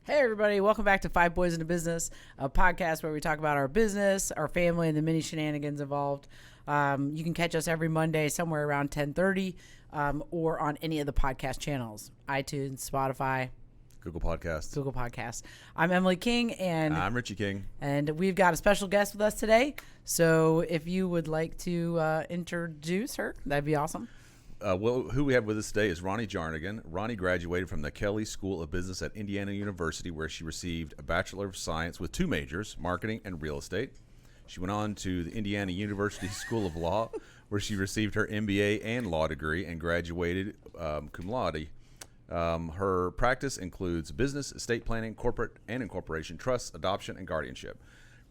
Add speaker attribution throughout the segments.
Speaker 1: Hey, everybody. Welcome back to Five Boys in a Business, a podcast where we talk about our business, our family, and the many shenanigans involved. You can catch us every Monday somewhere around 10:30 or on any of the podcast channels, iTunes, Spotify,
Speaker 2: Google Podcasts.
Speaker 1: I'm Emily King. And
Speaker 2: I'm Richie King.
Speaker 1: And we've got a special guest with us today. So if you would like to introduce her, that'd be awesome.
Speaker 2: Who we have with us today is Roni Jarnagin. Roni graduated from the Kelley School of Business at Indiana University, where she received a Bachelor of Science with two majors, marketing and real estate. She went on to the Indiana University School of Law, where she received her MBA and law degree and graduated cum laude. Her practice includes business, estate planning, corporate and incorporation, trusts, adoption, and guardianship.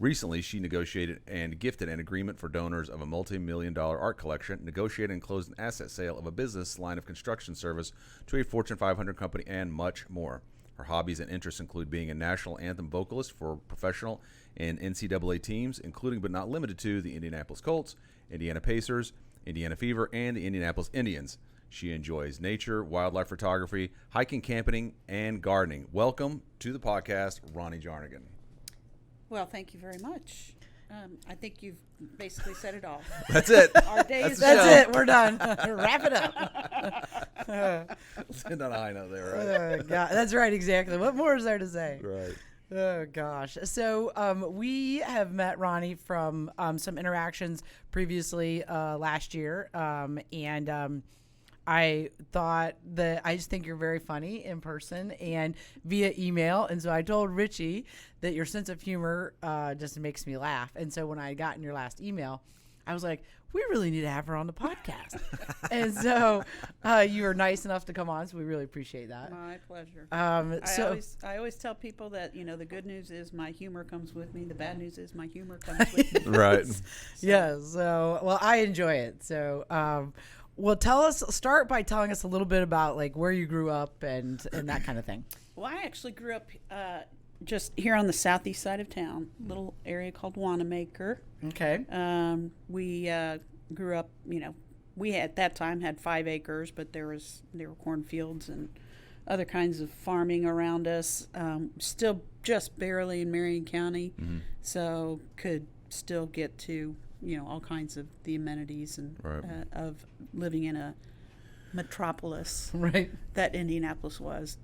Speaker 2: Recently, she negotiated and gifted an agreement for donors of a multi-million-dollar art collection, negotiated and closed an asset sale of a business line of construction service to a Fortune 500 company, and much more. Her hobbies and interests include being a national anthem vocalist for professional and NCAA teams, including but not limited to the Indianapolis Colts, Indiana Pacers, Indiana Fever, and the Indianapolis Indians. She enjoys nature, wildlife photography, hiking, camping, and gardening. Welcome to the podcast, Roni Jarnagin.
Speaker 3: Well, thank you very much. I think you've basically said it all.
Speaker 2: That's it.
Speaker 3: Our day is
Speaker 1: That's it. We're done. Wrap it up.
Speaker 2: Let's end on a high note there, right?
Speaker 1: God, that's right, exactly. What more is there to say?
Speaker 2: Right.
Speaker 1: Oh, gosh. So we have met Roni from some interactions previously last year, and I thought that I just think you're very funny in person and via email. And so I told Richie that your sense of humor just makes me laugh. And so when I got in your last email, I was like, we really need to have her on the podcast. And so you were nice enough to come on. So we really appreciate that.
Speaker 3: my pleasure.
Speaker 1: I
Speaker 3: I always tell people that, the good news is my humor comes with me. The bad news is my humor comes with me.
Speaker 2: Right.
Speaker 1: Yeah. So, well, I enjoy it. So, well, start by telling us a little bit about like where you grew up and that kind of thing.
Speaker 3: Well, I actually grew up just here on the southeast side of town, little area called Wanamaker.
Speaker 1: Okay.
Speaker 3: We grew up, we at that time had 5 acres, but there were cornfields and other kinds of farming around us. Still just barely in Marion County, so could still get to all kinds of the amenities and
Speaker 2: Right.
Speaker 3: Of living in a metropolis,
Speaker 1: Right.
Speaker 3: that Indianapolis was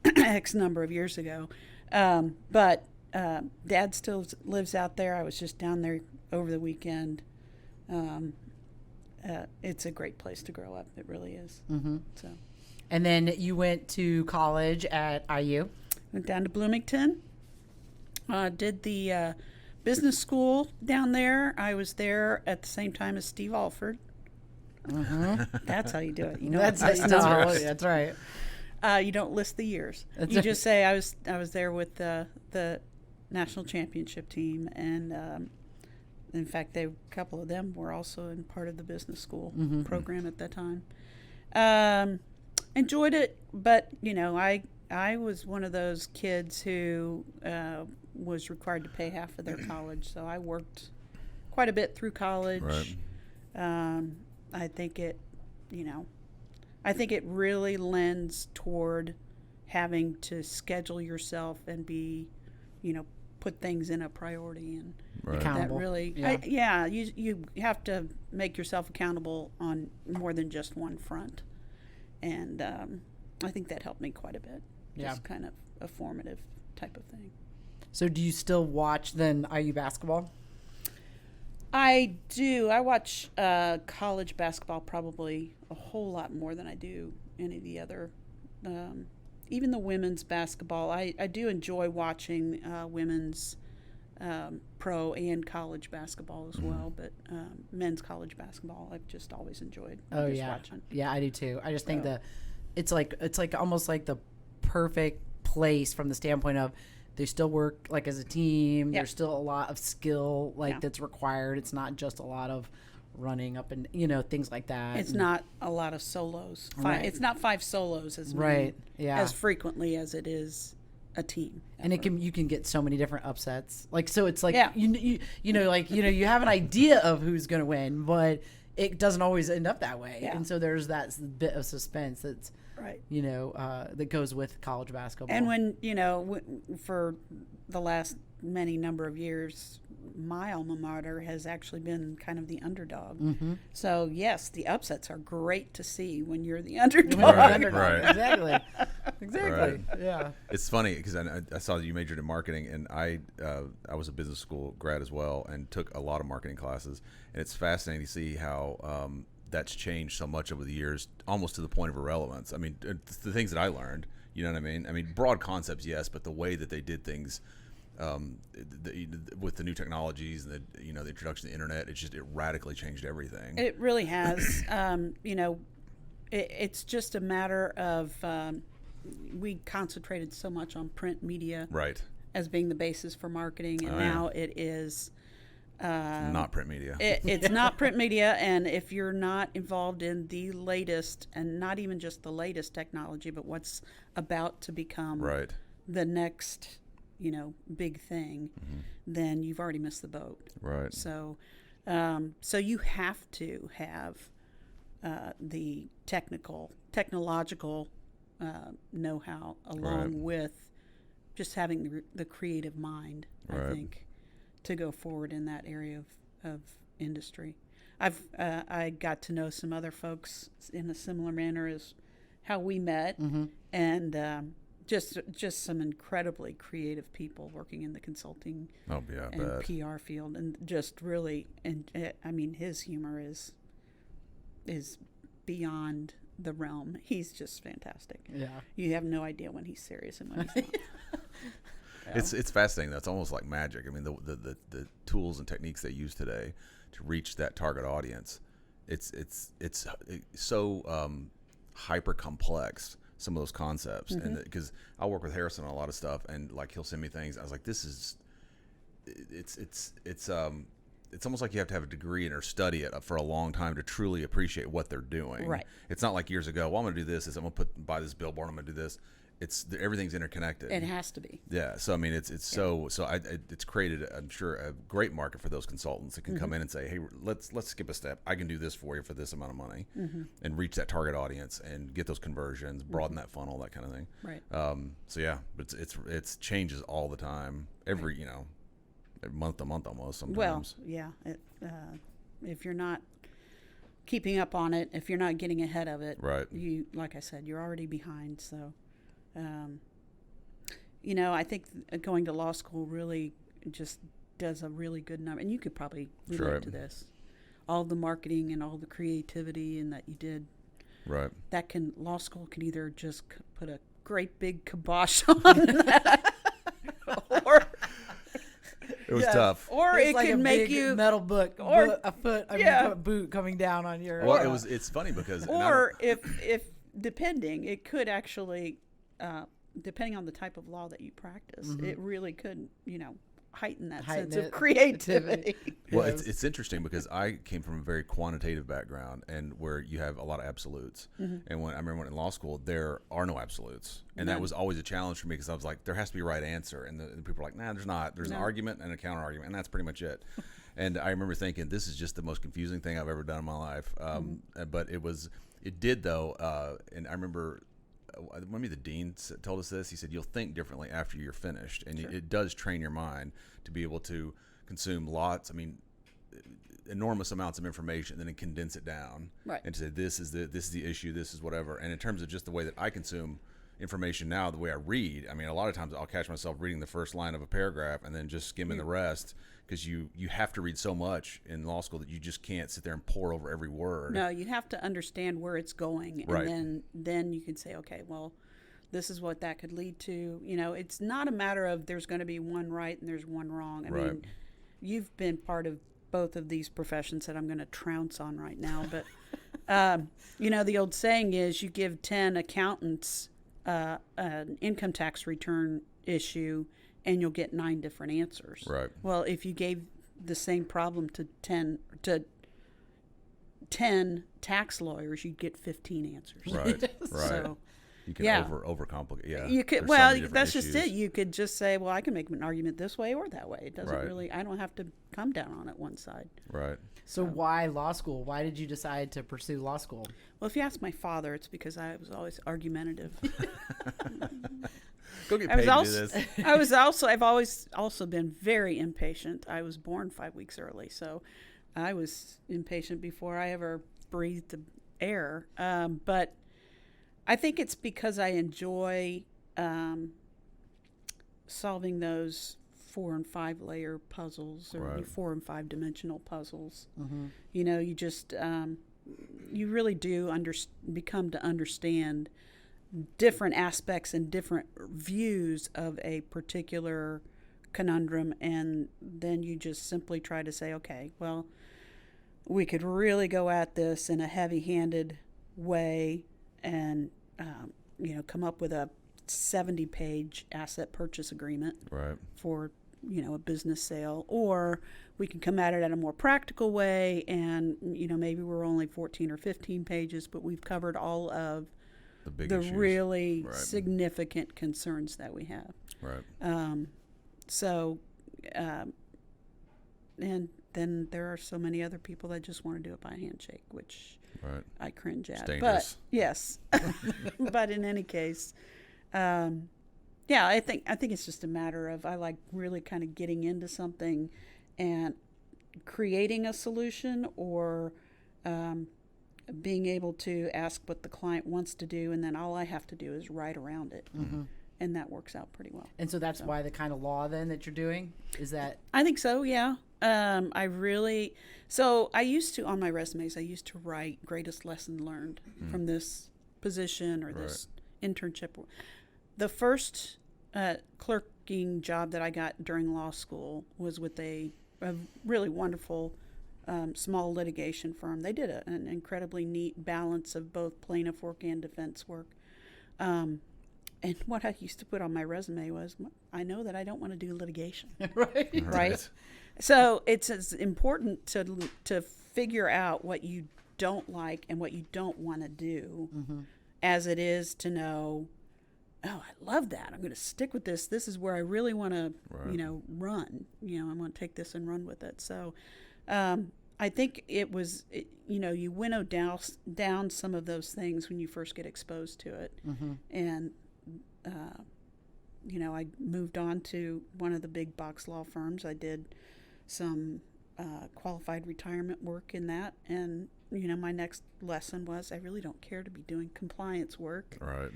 Speaker 3: X number of years ago. But Dad still lives out there. I was just down there over the weekend. It's a great place to grow up. It really is.
Speaker 1: Mm-hmm.
Speaker 3: So,
Speaker 1: And then you went to college at IU.
Speaker 3: went down to Bloomington. Did the business school down there. I was there at the same time as Steve Alford. That's how you do it.
Speaker 1: That's
Speaker 3: it's
Speaker 1: it.
Speaker 3: not
Speaker 1: No,
Speaker 3: numbers.
Speaker 1: that's right.
Speaker 3: You don't list the years.
Speaker 1: That's
Speaker 3: You
Speaker 1: right.
Speaker 3: just say I was there with the national championship team, and in fact, a couple of them were also in part of the business school program at that time. Enjoyed it, but I was one of those kids who was required to pay half of their college, so I worked quite a bit through college.
Speaker 2: Right.
Speaker 3: I think it really lends toward having to schedule yourself and be, put things in a priority, and
Speaker 2: Right.
Speaker 1: Accountable.
Speaker 3: that really,
Speaker 1: Yeah.
Speaker 3: you have to make yourself accountable on more than just one front, and I think that helped me quite a bit.
Speaker 1: Yeah.
Speaker 3: Just kind of a formative type of thing.
Speaker 1: So do you still watch then IU basketball?
Speaker 3: I do. I watch college basketball probably a whole lot more than I do any of the other, even the women's basketball. I do enjoy watching women's pro and college basketball as well, but men's college basketball I've just always enjoyed watching.
Speaker 1: Yeah, I do too. I just think that it's like almost like the perfect place from the standpoint of they still work like as a team.
Speaker 3: Yeah.
Speaker 1: There's still a lot of skill that's required. It's not just a lot of running up and things like that.
Speaker 3: It's not a lot of solos.
Speaker 1: Right.
Speaker 3: It's not 5 solos as many,
Speaker 1: Right. Yeah.
Speaker 3: as frequently as it is a team.
Speaker 1: And you can get so many different upsets. Like, so it's like,
Speaker 3: Yeah.
Speaker 1: you have an idea of who's going to win, but it doesn't always end up that way.
Speaker 3: Yeah.
Speaker 1: And so there's that bit of suspense that's
Speaker 3: Right.
Speaker 1: that goes with college basketball.
Speaker 3: And when, for the last many number of years, my alma mater has actually been kind of the underdog.
Speaker 1: Mm-hmm.
Speaker 3: So, yes, the upsets are great to see when you're the underdog.
Speaker 2: Right.
Speaker 1: Exactly.
Speaker 2: Right.
Speaker 1: Yeah.
Speaker 2: It's funny because I saw that you majored in marketing, and I was a business school grad as well and took a lot of marketing classes. And it's fascinating to see how that's changed so much over the years, almost to the point of irrelevance. I mean, the things that I learned, you know what I mean? I mean, broad concepts, yes, but the way that they did things with the new technologies and the introduction of the internet, it radically changed everything.
Speaker 3: It really has. It's just a matter of we concentrated so much on print media
Speaker 2: Right.
Speaker 3: as being the basis for marketing, and
Speaker 2: Oh, yeah.
Speaker 3: now it is
Speaker 2: Not print media.
Speaker 3: it's not print media. And if you're not involved in the latest, and not even just the latest technology, but what's about to become
Speaker 2: Right.
Speaker 3: the next big thing, then you've already missed the boat.
Speaker 2: Right.
Speaker 3: So you have to have the technological know-how along with just having the creative mind, I think, to go forward in that area of industry. I got to know some other folks in a similar manner as how we met, and just some incredibly creative people working in the consulting
Speaker 2: Oh yeah, I
Speaker 3: and
Speaker 2: bet.
Speaker 3: PR field, and just really, and I mean, his humor is beyond the realm. He's just fantastic.
Speaker 1: Yeah.
Speaker 3: You have no idea when he's serious and when he's not.
Speaker 2: It's fascinating. That's almost like magic. I mean, the tools and techniques they use today to reach that target audience, it's so hyper complex. Some of those concepts, and because I work with Harrison on a lot of stuff, and like he'll send me things. I was like, this is, it's almost like you have to have a degree in or study it for a long time to truly appreciate what they're doing.
Speaker 3: Right.
Speaker 2: It's not like years ago. Well, I'm going to do this. I'm going to buy this billboard. I'm going to do this. Everything's interconnected.
Speaker 3: It has to be.
Speaker 2: Yeah. So I mean, it's created, I'm sure, a great market for those consultants that can come in and say, hey, let's skip a step. I can do this for you for this amount of money, and reach that target audience and get those conversions, broaden that funnel, that kind of thing.
Speaker 3: Right.
Speaker 2: So yeah, but it's changes all the time. Every month to month almost sometimes.
Speaker 3: Well, yeah. If you're not keeping up on it, if you're not getting ahead of it,
Speaker 2: Right.
Speaker 3: You, like I said, you're already behind. So, I think going to law school really just does a really good number. And you could probably relate
Speaker 2: Right.
Speaker 3: to this. All the marketing and all the creativity and that you did.
Speaker 2: Right.
Speaker 3: Law school can either just put a great big kibosh on that, or
Speaker 2: It was tough.
Speaker 3: or
Speaker 1: It's
Speaker 3: it
Speaker 1: like
Speaker 3: can
Speaker 1: a
Speaker 3: make
Speaker 1: big
Speaker 3: you,
Speaker 1: metal book,
Speaker 3: or-
Speaker 1: a foot, boot coming down on your.
Speaker 2: Well, it's funny because
Speaker 3: or if depending, it could actually, depending on the type of law that you practice, it really could, heighten that sense of creativity.
Speaker 2: Well, it's interesting because I came from a very quantitative background, and where you have a lot of absolutes. And I remember when in law school, there are no absolutes, and that was always a challenge for me because I was like, there has to be a right answer, and the people are like, nah, there's not. There's an argument and a counter argument, and that's pretty much it. And I remember thinking, this is just the most confusing thing I've ever done in my life. But it did though, and I remember. Maybe the dean told us this. He said, you'll think differently after you're finished. And it does train your mind to be able to consume enormous amounts of information, and then condense it down.
Speaker 3: Right.
Speaker 2: And to say, this is the issue, this is whatever. And in terms of just the way that I consume information now, the way I read, I mean, a lot of times I'll catch myself reading the first line of a paragraph and then just skimming the rest, because you have to read so much in law school that you just can't sit there and pore over every word.
Speaker 3: No, you have to understand where it's going,
Speaker 2: Right.
Speaker 3: and then you can say, okay, well, this is what that could lead to. It's not a matter of there's going to be one right and there's one wrong. I mean, you've been part of both of these professions that I'm going to trounce on right now, but the old saying is, you give 10 accountants an income tax return issue, and you'll get 9 different answers.
Speaker 2: Right.
Speaker 3: Well, if you gave the same problem to 10 tax lawyers, you'd get 15 answers.
Speaker 2: Right. Right.
Speaker 3: So,
Speaker 2: You can
Speaker 3: Yeah.
Speaker 2: overcomplicate. Yeah.
Speaker 3: You could,
Speaker 2: There's so
Speaker 3: well,
Speaker 2: many different
Speaker 3: that's just
Speaker 2: issues.
Speaker 3: it. You could just say, well, I can make an argument this way or that way. It doesn't
Speaker 2: Right.
Speaker 3: really, I don't have to come down on it one side.
Speaker 2: Right.
Speaker 1: So why law school? Why did you decide to pursue law school?
Speaker 3: Well, if you ask my father, it's because I was always argumentative.
Speaker 2: Go get
Speaker 3: I
Speaker 2: paid
Speaker 3: was
Speaker 2: to do
Speaker 3: also,
Speaker 2: this.
Speaker 3: I've always also been very impatient. I was born 5 weeks early, so I was impatient before I ever breathed the air. But I think it's because I enjoy solving those 4 and 5 layer puzzles, or
Speaker 2: Right.
Speaker 3: 4 and 5 dimensional puzzles. You know, you just you really do become to understand different aspects and different views of a particular conundrum, and then you just simply try to say, okay, well, we could really go at this in a heavy-handed way and you know, come up with a 70-page asset purchase agreement
Speaker 2: Right.
Speaker 3: for, you know, a business sale, or we can come at it in a more practical way, and, you know, maybe we're only 14 or 15 pages, but we've covered all of
Speaker 2: The big
Speaker 3: the
Speaker 2: issues.
Speaker 3: really
Speaker 2: Right.
Speaker 3: significant concerns that we have.
Speaker 2: Right.
Speaker 3: So, and then there are so many other people that just want to do it by handshake, which
Speaker 2: Right.
Speaker 3: I cringe at.
Speaker 2: dangerous.
Speaker 3: But yes, but in any case, yeah, I think it's just a matter of, I like really kind of getting into something and creating a solution, or being able to ask what the client wants to do, and then all I have to do is write around it. And that works out pretty well.
Speaker 1: And so that's why the kind of law then that you're doing is that
Speaker 3: I think so, yeah. I used to, on my resumes, I used to write greatest lesson learned from this position or this internship. The first clerking job that I got during law school was with a really wonderful small litigation firm. They did an incredibly neat balance of both plaintiff work and defense work. And what I used to put on my resume was, I know that I don't want to do litigation. Right? So it's as important to figure out what you don't like and what you don't want to do as it is to know, oh, I love that. I'm going to stick with this. This is where I really want to,
Speaker 2: Right.
Speaker 3: you know, run. You know, I want to take this and run with it. So I think it was, you know, you winnow down some of those things when you first get exposed to it. And you know, I moved on to one of the big box law firms. I did some qualified retirement work in that. And, you know, my next lesson was, I really don't care to be doing compliance work.
Speaker 2: Right.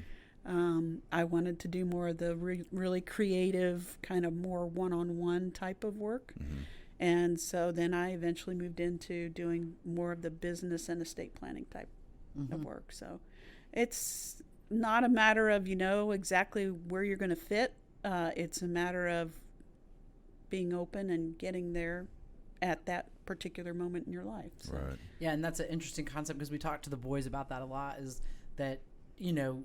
Speaker 3: I wanted to do more of the really creative, kind of more one-on-one type of work. And so then I eventually moved into doing more of the business and estate planning type of work. So it's not a matter of, you know, exactly where you're going to fit. It's a matter of being open and getting there at that particular moment in your life. So.
Speaker 2: Right.
Speaker 1: Yeah, and that's an interesting concept because we talk to the boys about that a lot. Is that, you know,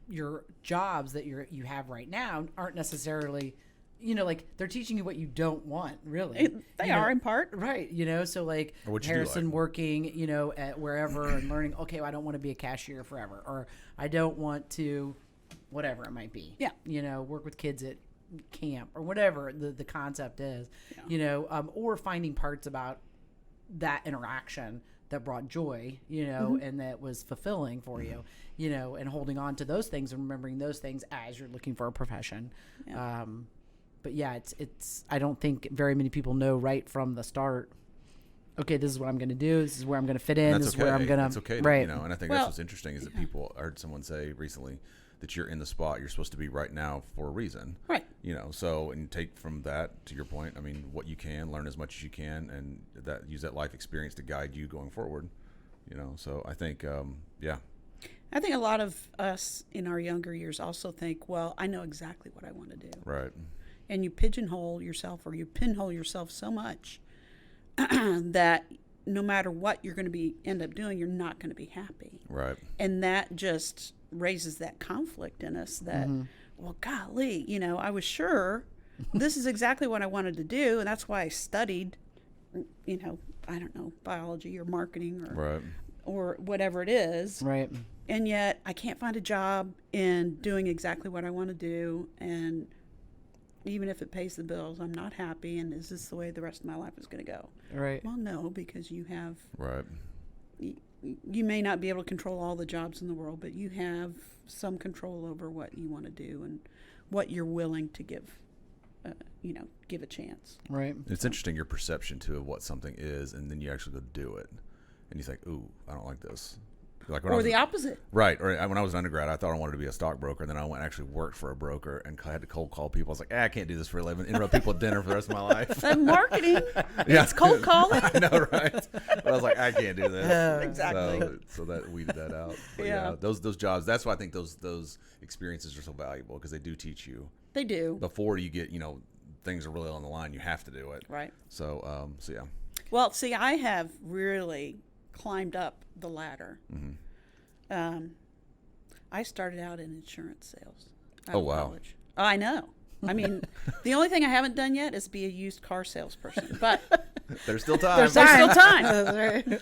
Speaker 1: your jobs that you have right now aren't necessarily, you know, like they're teaching you what you don't want, really.
Speaker 3: They
Speaker 1: You know,
Speaker 3: are in part.
Speaker 1: right. You know, so like
Speaker 2: Or what you do
Speaker 1: Harrison
Speaker 2: like.
Speaker 1: working, you know, at wherever and learning. Okay, well, I don't want to be a cashier forever, or I don't want to, whatever it might be.
Speaker 3: Yeah.
Speaker 1: You know, work with kids at camp or whatever the concept is.
Speaker 3: Yeah.
Speaker 1: You know, or finding parts about that interaction that brought joy, you know, and that was fulfilling for you, you know, and holding on to those things and remembering those things as you're looking for a profession.
Speaker 3: Yeah.
Speaker 1: But yeah, it's I don't think very many people know right from the start, okay, this is what I'm going to do. This is where I'm going to fit in.
Speaker 2: And
Speaker 1: This
Speaker 2: that's
Speaker 1: is where I'm
Speaker 2: okay.
Speaker 1: going to,
Speaker 2: That's okay.
Speaker 1: right.
Speaker 2: You know, and I think
Speaker 3: Well,
Speaker 2: that's what's interesting is that people, I heard someone say recently that you're in the spot you're supposed to be right now for a reason.
Speaker 3: Right.
Speaker 2: You know, so, and take from that, to your point, I mean, what you can, learn as much as you can, and that use that life experience to guide you going forward. You know, so I think, yeah.
Speaker 3: I think a lot of us in our younger years also think, well, I know exactly what I want to do.
Speaker 2: Right.
Speaker 3: And you pigeonhole yourself, or you pinhole yourself so much that no matter what you're going to end up doing, you're not going to be happy.
Speaker 2: Right.
Speaker 3: And that just raises that conflict in us that, well, golly, you know, I was sure this is exactly what I wanted to do. And that's why I studied, you know, I don't know, biology or marketing or,
Speaker 2: Right.
Speaker 3: or whatever it is.
Speaker 1: Right.
Speaker 3: And yet I can't find a job in doing exactly what I want to do. And even if it pays the bills, I'm not happy. And is this the way the rest of my life is going to go?
Speaker 1: Right.
Speaker 3: Well, no, because you have,
Speaker 2: Right.
Speaker 3: you may not be able to control all the jobs in the world, but you have some control over what you want to do and what you're willing to give, give a chance.
Speaker 1: Right.
Speaker 2: It's interesting your perception too of what something is, and then you actually go do it, and you think, "Ooh, I don't like this." Like when I
Speaker 3: Or
Speaker 2: was,
Speaker 3: the opposite.
Speaker 2: right? Or when I was an undergrad, I thought I wanted to be a stockbroker, and then I went and actually worked for a broker and had to cold call people. I was like, I can't do this for a living. Interrupt people at dinner for the rest of my life.
Speaker 3: And marketing,
Speaker 2: Yeah.
Speaker 3: it's cold calling.
Speaker 2: I know, right? But I was like, I can't do this.
Speaker 3: Exactly.
Speaker 2: So that weeded that out. But
Speaker 3: Yeah.
Speaker 2: those jobs. That's why I think those experiences are so valuable, because they do teach you
Speaker 3: They do.
Speaker 2: before you get things are really on the line. You have to do it.
Speaker 3: Right.
Speaker 2: So yeah.
Speaker 3: Well, see, I have really climbed up the ladder.
Speaker 2: Mm-hmm.
Speaker 3: I started out in insurance sales.
Speaker 2: Oh, wow.
Speaker 3: College. Oh, I know. I mean, the only thing I haven't done yet is be a used car salesperson. But
Speaker 2: There's still time.
Speaker 3: there's still time.
Speaker 1: That's right.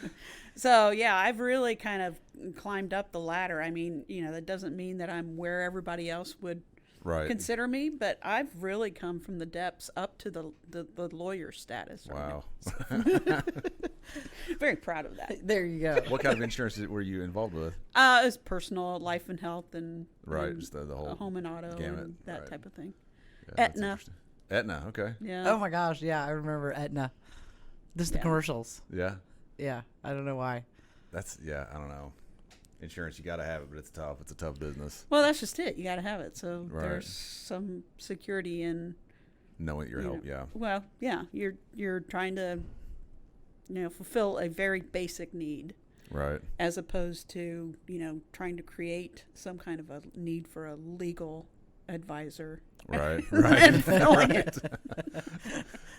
Speaker 3: So, yeah, I've really kind of climbed up the ladder. I mean, that doesn't mean that I'm where everybody else would
Speaker 2: Right.
Speaker 3: consider me, but I've really come from the depths up to the lawyer status.
Speaker 2: Wow.
Speaker 3: Right now. Very proud of that.
Speaker 1: There you go.
Speaker 2: What kind of insurance were you involved with?
Speaker 3: It's personal, life and health, and
Speaker 2: Right,
Speaker 3: and
Speaker 2: just the whole
Speaker 3: home and auto
Speaker 2: gamut,
Speaker 3: and that
Speaker 2: right.
Speaker 3: type of thing.
Speaker 2: Yeah, that's
Speaker 3: Aetna.
Speaker 2: interesting. Aetna, okay.
Speaker 3: Yeah.
Speaker 1: Oh my gosh, yeah, I remember Aetna. Just the
Speaker 3: Yeah.
Speaker 1: commercials.
Speaker 2: Yeah.
Speaker 1: Yeah, I don't know why.
Speaker 2: I don't know. Insurance, you got to have it, but it's tough. It's a tough business.
Speaker 3: Well, that's just it. You got to have it. So
Speaker 2: Right.
Speaker 3: there's some security in.
Speaker 2: Knowing your
Speaker 3: you
Speaker 2: help,
Speaker 3: know,
Speaker 2: yeah.
Speaker 3: Well, yeah, you're trying to, fulfill a very basic need,
Speaker 2: Right.
Speaker 3: as opposed to trying to create some kind of a need for a legal advisor.
Speaker 2: Right.
Speaker 3: And
Speaker 2: Right.
Speaker 3: filling
Speaker 2: Right.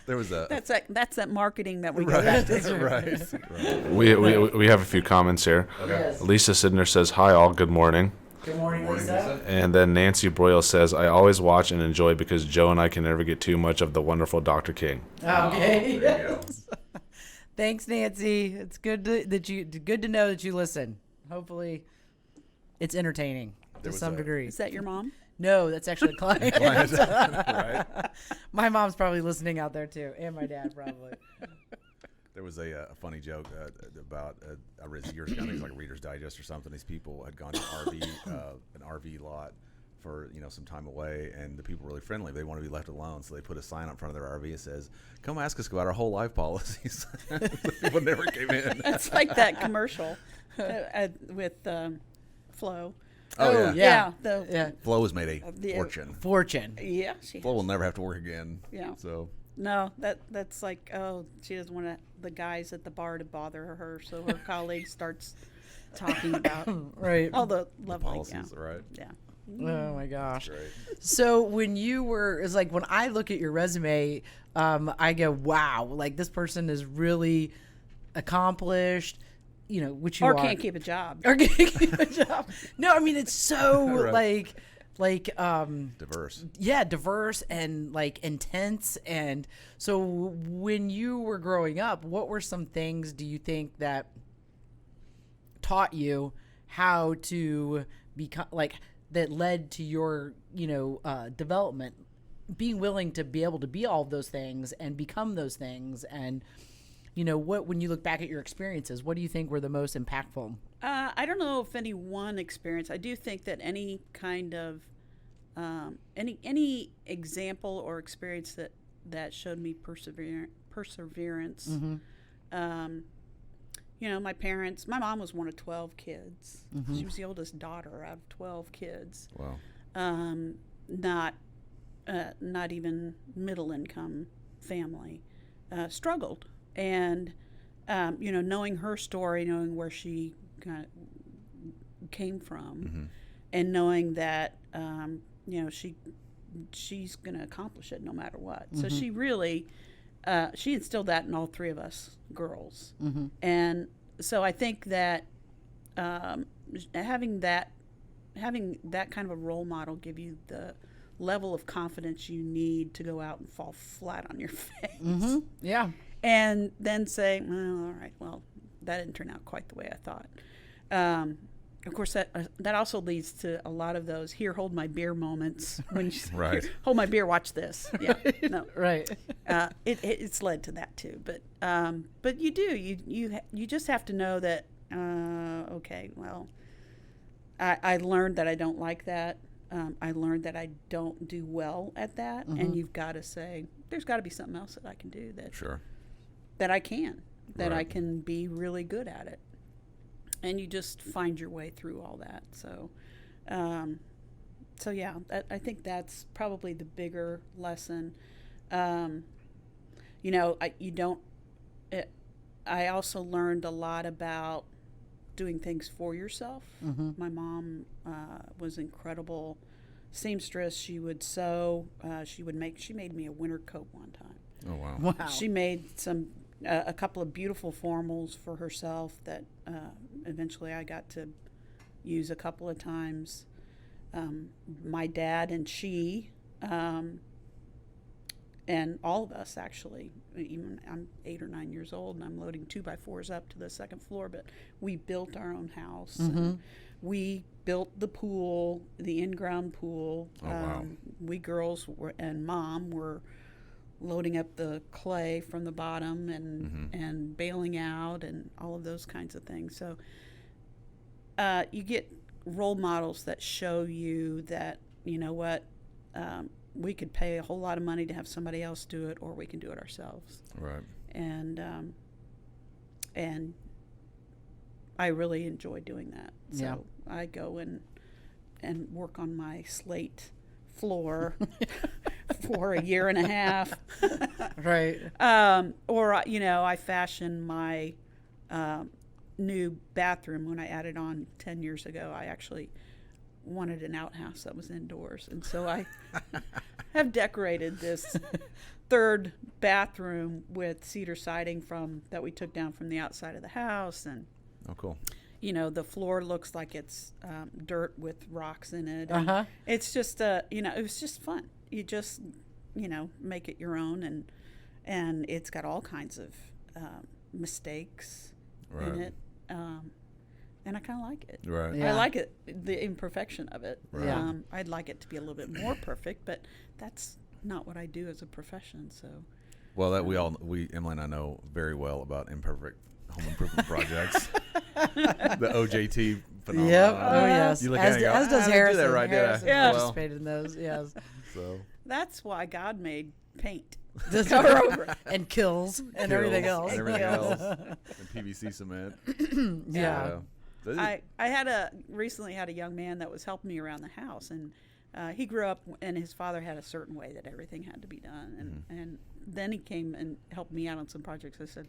Speaker 2: There was a
Speaker 3: That's that marketing that we go
Speaker 2: right.
Speaker 3: back to.
Speaker 2: Right. Right.
Speaker 4: We have a few comments here.
Speaker 1: Yes.
Speaker 4: Lisa Sidner says, "Hi all, good morning."
Speaker 1: Good morning, Lisa.
Speaker 4: And then Nancy Broyle says, "I always watch and enjoy because Joe and I can never get too much of the wonderful Dr. King."
Speaker 1: Okay.
Speaker 2: There you go.
Speaker 1: Thanks, Nancy. It's good to know that you listen. Hopefully, it's entertaining to
Speaker 2: There was
Speaker 1: some
Speaker 2: a-
Speaker 1: degree.
Speaker 3: Is that your mom?
Speaker 1: No, that's actually a client.
Speaker 2: Right.
Speaker 1: My mom's probably listening out there too, and my dad probably.
Speaker 2: There was a funny joke about I read it years ago. I think it was like Reader's Digest or something. These people had gone to an RV lot for some time away, and the people were really friendly. They wanted to be left alone, so they put a sign up front of their RV that says, "Come ask us about our whole life policies." The people never came in.
Speaker 3: It's like that commercial with Flo.
Speaker 2: Oh,
Speaker 1: yeah.
Speaker 3: Yeah.
Speaker 2: Flo has made a
Speaker 3: The-
Speaker 2: fortune.
Speaker 1: Fortune.
Speaker 3: Yeah. She
Speaker 2: Flo will never have to work again.
Speaker 3: Yeah.
Speaker 2: So
Speaker 3: No, that's like, she doesn't want the guys at the bar to bother her, so her colleague starts talking about
Speaker 1: Right.
Speaker 3: all the lovely
Speaker 2: policies, right?
Speaker 3: Yeah.
Speaker 1: Oh my gosh.
Speaker 2: Great.
Speaker 1: So when you were, it's like when I look at your resume, I go, wow, like this person is really accomplished, which you
Speaker 3: Or
Speaker 1: are.
Speaker 3: can't keep a job.
Speaker 1: Or can't keep a job. No, I mean, it's so
Speaker 2: Right.
Speaker 1: diverse. Yeah, diverse and like intense. And so when you were growing up, what were some things do you think that taught you how to become that led to your, development, being willing to be able to be all of those things and become those things? And, when you look back at your experiences, what do you think were the most impactful?
Speaker 3: I don't know if any one experience. I do think that any kind of any example or experience that showed me perseverance. My mom was one of 12 kids. She was the oldest daughter out of 12 kids.
Speaker 2: Wow.
Speaker 3: Not even middle income family. Struggled, and knowing her story, knowing where she kind of came from, and knowing that she's going to accomplish it no matter what. So she really she instilled that in all three of us girls, and so I think that having that kind of a role model give you the level of confidence you need to go out and fall flat on your face.
Speaker 1: Yeah.
Speaker 3: And then say, well, all right, well, didn't turn out quite the way I thought. Of course, that also leads to a lot of those here, hold my beer moments. When you
Speaker 2: Right.
Speaker 3: "Here, hold my beer, watch this." Yeah, no,
Speaker 1: Right.
Speaker 3: it's led to that too. But you just have to know that. Okay, well, I learned that I don't like that. I learned that I don't do well at that, and you've got to say there's got to be something else that I can do
Speaker 2: Sure.
Speaker 3: that I can I
Speaker 2: Right.
Speaker 3: can be really good at it. And you just find your way through all that. So, yeah, I think that's probably the bigger lesson. You know, I also learned a lot about doing things for yourself. My mom was incredible seamstress. She would sew. She made me a winter coat one time.
Speaker 2: Oh wow.
Speaker 1: Wow.
Speaker 3: She made a couple of beautiful formals for herself that eventually I got to use a couple of times. My dad and she, and all of us actually, even I'm 8 or 9 years old and I'm loading 2x4s up to the second floor, but we built our own house. And we built the pool, the in-ground pool.
Speaker 2: Oh, wow.
Speaker 3: We girls and mom were loading up the clay from the bottom and bailing out and all of those kinds of things. So you get role models that show you that, you know what, we could pay a whole lot of money to have somebody else do it, or we can do it ourselves.
Speaker 2: Right.
Speaker 3: And I really enjoy doing that. So
Speaker 1: Yeah.
Speaker 3: I go and work on my slate floor for a year and a half.
Speaker 1: Right.
Speaker 3: Or, you know, I fashion my new bathroom when I added on 10 years ago. I actually wanted an outhouse that was indoors. And so I have decorated this third bathroom with cedar siding that we took down from the outside of the house. And,
Speaker 2: Oh, cool.
Speaker 3: you know, the floor looks like it's dirt with rocks in it.
Speaker 1: Uh-huh.
Speaker 3: It's just, you know, it was just fun. You just, you know, make it your own, and it's got all kinds of mistakes
Speaker 2: Right.
Speaker 3: in it, and I kind of like it.
Speaker 2: Right.
Speaker 1: Yeah.
Speaker 3: I like it, the imperfection of it.
Speaker 2: Right.
Speaker 1: Yeah.
Speaker 3: I'd like it to be a little bit more perfect, but that's not what I do as a profession. So,
Speaker 2: Well, Emily and I know very well about imperfect home improvement projects. The OJT phenomenon.
Speaker 1: Yep. Oh yes.
Speaker 2: You look
Speaker 1: as,
Speaker 2: at it and go,
Speaker 1: as does
Speaker 2: "I didn't do
Speaker 1: Harrison.
Speaker 2: that right, did I?"
Speaker 1: Harrison
Speaker 3: Yeah.
Speaker 1: participated in those. Yes.
Speaker 2: So
Speaker 3: that's why God made paint.
Speaker 1: Just
Speaker 3: Cover over it.
Speaker 1: and kills and everything else.
Speaker 2: And everything else. And PVC cement.
Speaker 1: Yeah.
Speaker 2: Yeah.
Speaker 3: I recently had a young man that was helping me around the house, and he grew up and his father had a certain way that everything had to be done, and then he came and helped me out on some projects. I said,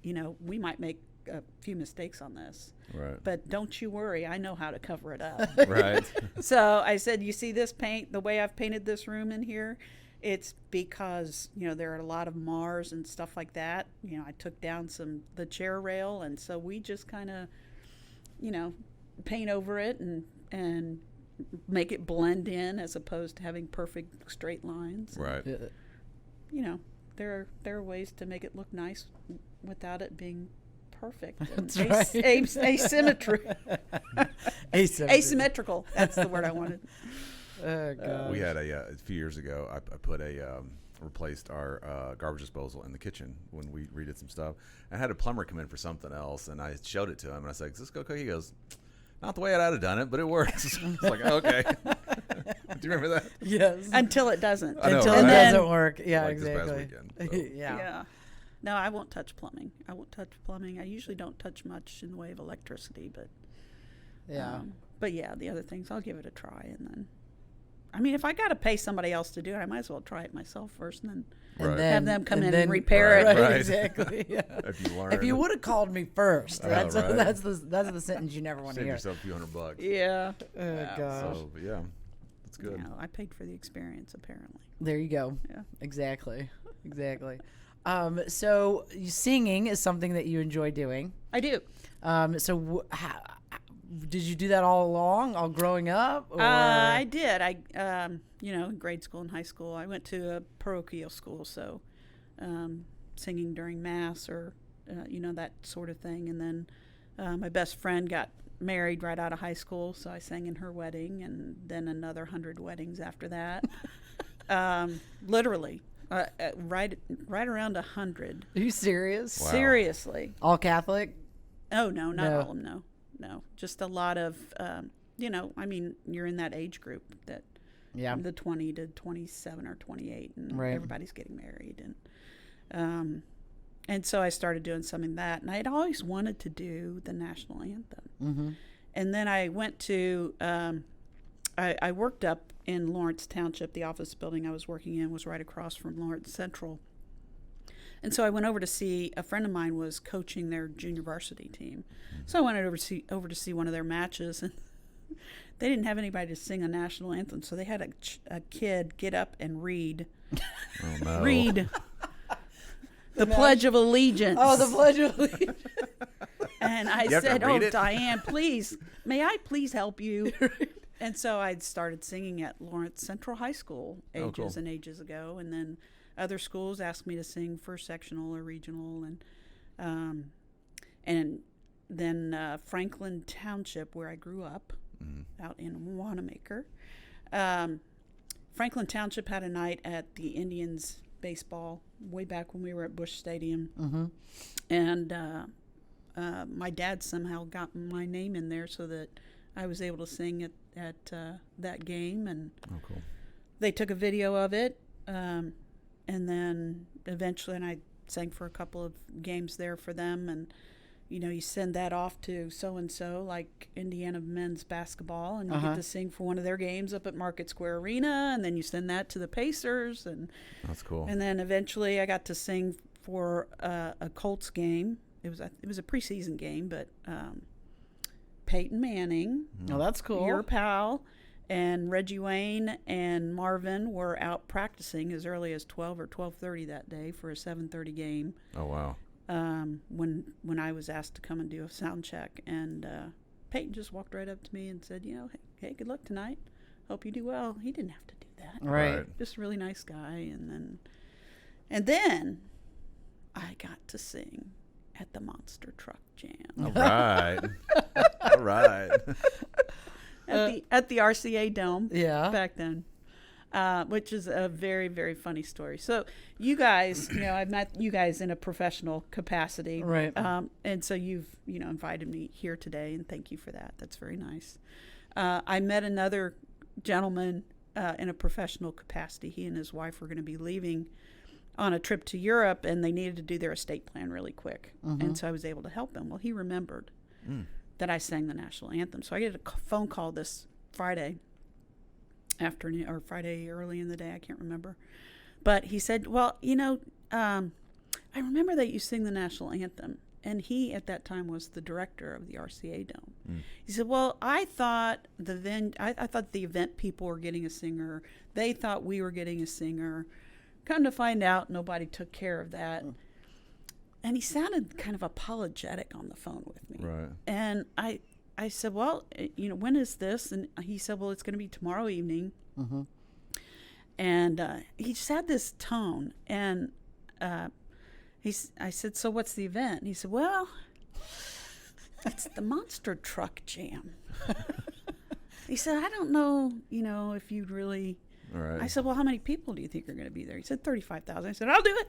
Speaker 3: you know, we might make a few mistakes on this,
Speaker 2: Right.
Speaker 3: but don't you worry, I know how to cover it up.
Speaker 2: Right.
Speaker 3: So I said, you see this paint, the way I've painted this room in here, it's because, you know, there are a lot of Mars and stuff like that. You know, I took down the chair rail, and so we just kind of, you know, paint over it and make it blend in as opposed to having perfect straight lines.
Speaker 2: Right.
Speaker 3: You know, there are ways to make it look nice without it being perfect.
Speaker 1: That's right.
Speaker 3: Asymmetrical. That's the word I wanted.
Speaker 1: Oh god.
Speaker 2: We had a few years ago. I put replaced our garbage disposal in the kitchen when we redid some stuff. I had a plumber come in for something else, and I showed it to him, and I said, "Is this okay?" He goes, "Not the way I'd have done it, but it works." It's like, okay. Do you remember that?
Speaker 1: Yes.
Speaker 3: Until it doesn't.
Speaker 2: I know,
Speaker 1: Until
Speaker 2: right?
Speaker 1: it
Speaker 3: then-
Speaker 1: doesn't work. Yeah,
Speaker 2: Like this past
Speaker 1: exactly.
Speaker 2: weekend, so.
Speaker 1: Yeah.
Speaker 3: No, I won't touch plumbing. I usually don't touch much in the way of electricity, but
Speaker 1: Yeah.
Speaker 3: but yeah, the other things I'll give it a try, and then, I mean, if I got to pay somebody else to do it, I might as well try it myself first, and then
Speaker 1: And
Speaker 2: Right.
Speaker 1: then
Speaker 3: have them come in and
Speaker 1: then-
Speaker 3: repair it.
Speaker 1: Right,
Speaker 2: Right.
Speaker 1: Exactly. Yeah.
Speaker 2: If you learn.
Speaker 1: If you would have called me first,
Speaker 2: I know,
Speaker 1: that's
Speaker 2: right?
Speaker 1: that's the sentence you never want to
Speaker 2: save
Speaker 1: hear.
Speaker 2: yourself a few $100.
Speaker 3: Yeah.
Speaker 1: Oh gosh.
Speaker 2: So, but yeah, that's good.
Speaker 3: You know, I paid for the experience, apparently.
Speaker 1: There you go.
Speaker 3: Yeah.
Speaker 1: Exactly. So singing is something that you enjoy doing.
Speaker 3: I do.
Speaker 1: Did you do that all along, all growing up? Or?
Speaker 3: I did. You know, in grade school and high school, I went to a parochial school, so singing during mass or that sort of thing. And then my best friend got married right out of high school, so I sang in her wedding, and then another 100 weddings after that. Literally, right around 100.
Speaker 1: Are you serious?
Speaker 2: Wow.
Speaker 3: Seriously.
Speaker 1: All Catholic?
Speaker 3: Oh no, not
Speaker 1: No.
Speaker 3: all of them. No, just a lot of. I mean, you're in that age group that
Speaker 1: Yeah.
Speaker 3: the 20 to 27 or 28, and
Speaker 1: Right.
Speaker 3: everybody's getting married, and so I started doing some of that, and I'd always wanted to do the national anthem.
Speaker 1: Mm-hmm.
Speaker 3: And then I went to, I worked up in Lawrence Township. The office building I was working in was right across from Lawrence Central. And so I went over to see, a friend of mine was coaching their junior varsity team. So I went over to see one of their matches, and they didn't have anybody to sing a national anthem. So they had a kid get up and read
Speaker 2: Oh no.
Speaker 3: the Pledge of Allegiance.
Speaker 1: Oh, the Pledge of Allegiance.
Speaker 3: And I
Speaker 2: You have to
Speaker 3: said,
Speaker 2: read
Speaker 3: "Oh,
Speaker 2: it?"
Speaker 3: Diane, please, may I please help you?" And so I started singing at Lawrence Central High School
Speaker 2: Oh, cool.
Speaker 3: ages and ages ago, and then other schools asked me to sing for sectional or regional, and then Franklin Township, where I grew up, out in Wanamaker. Franklin Township had a night at the Indians baseball way back when we were at Busch Stadium, and my dad somehow got my name in there so that I was able to sing at that game, and
Speaker 2: Oh, cool.
Speaker 3: they took a video of it, and then eventually, and I sang for a couple of games there for them, and you send that off to so-and-so, like Indiana men's basketball, and you get to sing for one of their games up at Market Square Arena, and then you send that to the Pacers, and
Speaker 2: That's cool.
Speaker 3: and then eventually I got to sing for a Colts game. It was a preseason game, but Peyton Manning,
Speaker 1: Oh, that's cool.
Speaker 3: your pal, and Reggie Wayne and Marvin were out practicing as early as 12 or 12:30 that day for a 7:30 game.
Speaker 2: Oh wow.
Speaker 3: When I was asked to come and do a sound check, and Peyton just walked right up to me and said, hey, good luck tonight. Hope you do well. He didn't have to do that.
Speaker 1: Right.
Speaker 3: Just a really nice guy. And then I got to sing at the Monster Truck Jam
Speaker 2: All right. All right.
Speaker 3: at the RCA Dome.
Speaker 1: Yeah.
Speaker 3: Back then. Which is a very, very funny story. So you guys, I've met you guys in a professional capacity.
Speaker 1: Right.
Speaker 3: And so you've, invited me here today, and thank you for that. That's very nice. I met another gentleman in a professional capacity. He and his wife were going to be leaving on a trip to Europe, and they needed to do their estate plan really quick. And so I was able to help him. Well, he remembered that I sang the national anthem. So I get a phone call this Friday afternoon or Friday early in the day, I can't remember, but he said, well, I remember that you sing the national anthem. And he at that time was the director of the RCA Dome. He said, well, I thought I thought the event people were getting a singer. They thought we were getting a singer. Come to find out, nobody took care of that. And he sounded kind of apologetic on the phone with me.
Speaker 2: Right.
Speaker 3: And I said, well, when is this? And he said, well, it's going to be tomorrow evening. And he just had this tone. And I said, so what's the event? And he said, well, it's the Monster Truck Jam. He said, I don't know, if you'd really.
Speaker 2: All right.
Speaker 3: I said, well, how many people do you think are going to be there? He said, 35,000. I said, I'll do it.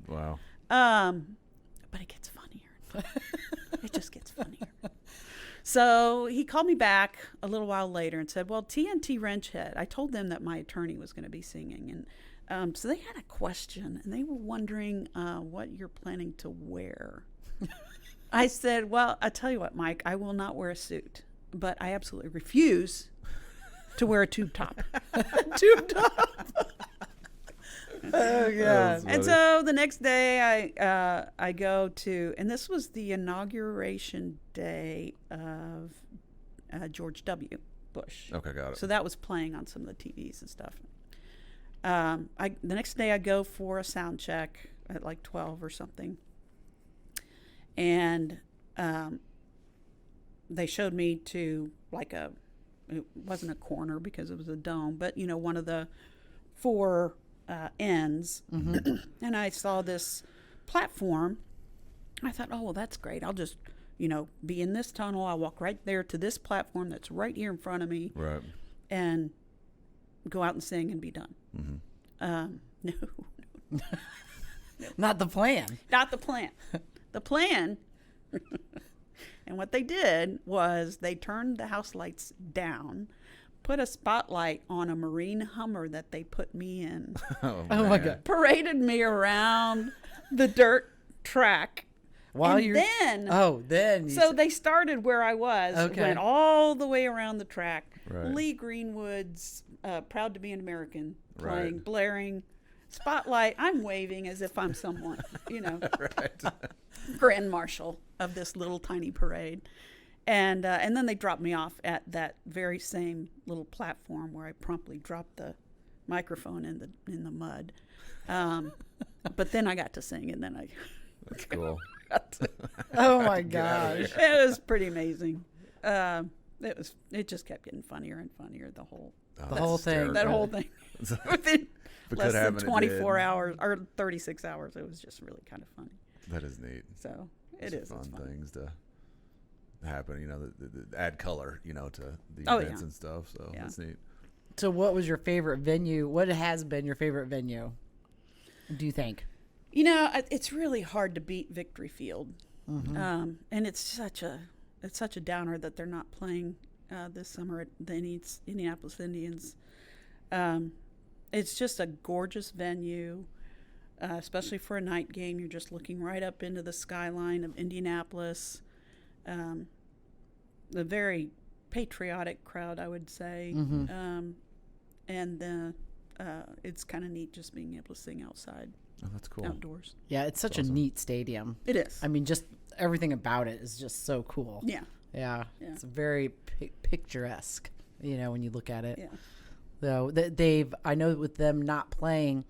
Speaker 2: Wow.
Speaker 3: But it gets funnier. It just gets funnier. So he called me back a little while later and said, well, TNT Wrenchhead, I told them that my attorney was going to be singing. And so they had a question, and they were wondering what you're planning to wear. I said, well, I'll tell you what, Mike, I will not wear a suit, but I absolutely refuse to wear a tube top. Tube top.
Speaker 1: Oh, God.
Speaker 3: And so the next day I go to, and this was the inauguration day of George W. Bush.
Speaker 2: Okay, got it.
Speaker 3: So that was playing on some of the TVs and stuff. The next day I go for a sound check at like 12 or something. And they showed me to like it wasn't a corner because it was a dome, but one of the four ends. And I saw this platform I thought, oh, well, that's great. I'll just, be in this tunnel. I'll walk right there to this platform that's right here in front of me.
Speaker 2: Right.
Speaker 3: And go out and sing and be done. No.
Speaker 1: Not the plan.
Speaker 3: Not the plan. The plan, and what they did was they turned the house lights down, put a spotlight on a marine Hummer that they put me in,
Speaker 1: Oh my God.
Speaker 3: paraded me around the dirt track.
Speaker 1: While
Speaker 3: and
Speaker 1: you're
Speaker 3: then, so they started where I was,
Speaker 1: Okay.
Speaker 3: went all the way around the track.
Speaker 2: Right.
Speaker 3: Lee Greenwood's "Proud to Be an American" playing,
Speaker 2: Right.
Speaker 3: blaring, spotlight. I'm waving as if I'm someone,
Speaker 2: Right.
Speaker 3: grand marshal of this little tiny parade, and then they dropped me off at that very same little platform where I promptly dropped the microphone in the mud. But then I got to sing, and then
Speaker 2: That's cool.
Speaker 1: Oh my
Speaker 2: Get out of
Speaker 1: gosh.
Speaker 2: here.
Speaker 3: it was pretty amazing. It just kept getting funnier and funnier, the whole
Speaker 1: The whole thing.
Speaker 3: that whole thing. Within
Speaker 2: But
Speaker 3: less
Speaker 2: could
Speaker 3: than
Speaker 2: happen, it
Speaker 3: 24
Speaker 2: did.
Speaker 3: hours or 36 hours, it was just really kind of funny.
Speaker 2: That is neat.
Speaker 3: So
Speaker 2: Those are
Speaker 3: it's
Speaker 2: fun
Speaker 3: fun.
Speaker 2: things to happen. The add color, to the
Speaker 3: Oh,
Speaker 2: events
Speaker 3: yeah.
Speaker 2: and stuff. So
Speaker 3: Yeah.
Speaker 2: that's neat.
Speaker 1: So what was your favorite venue? What has been your favorite venue, do you think?
Speaker 3: It's really hard to beat Victory Field, and it's such a downer that they're not playing this summer at the Indianapolis Indians. It's just a gorgeous venue, especially for a night game. You're just looking right up into the skyline of Indianapolis. A very patriotic crowd, I would say, and it's kind of neat just being able to sing outside.
Speaker 2: Oh, that's cool.
Speaker 3: Outdoors.
Speaker 1: Yeah, it's such
Speaker 2: Awesome.
Speaker 1: a neat stadium.
Speaker 3: It is.
Speaker 1: I mean, just everything about it is just so cool.
Speaker 3: Yeah.
Speaker 1: Yeah.
Speaker 3: Yeah.
Speaker 1: It's very picturesque, when you look at it.
Speaker 3: Yeah.
Speaker 1: So I know with them not playing,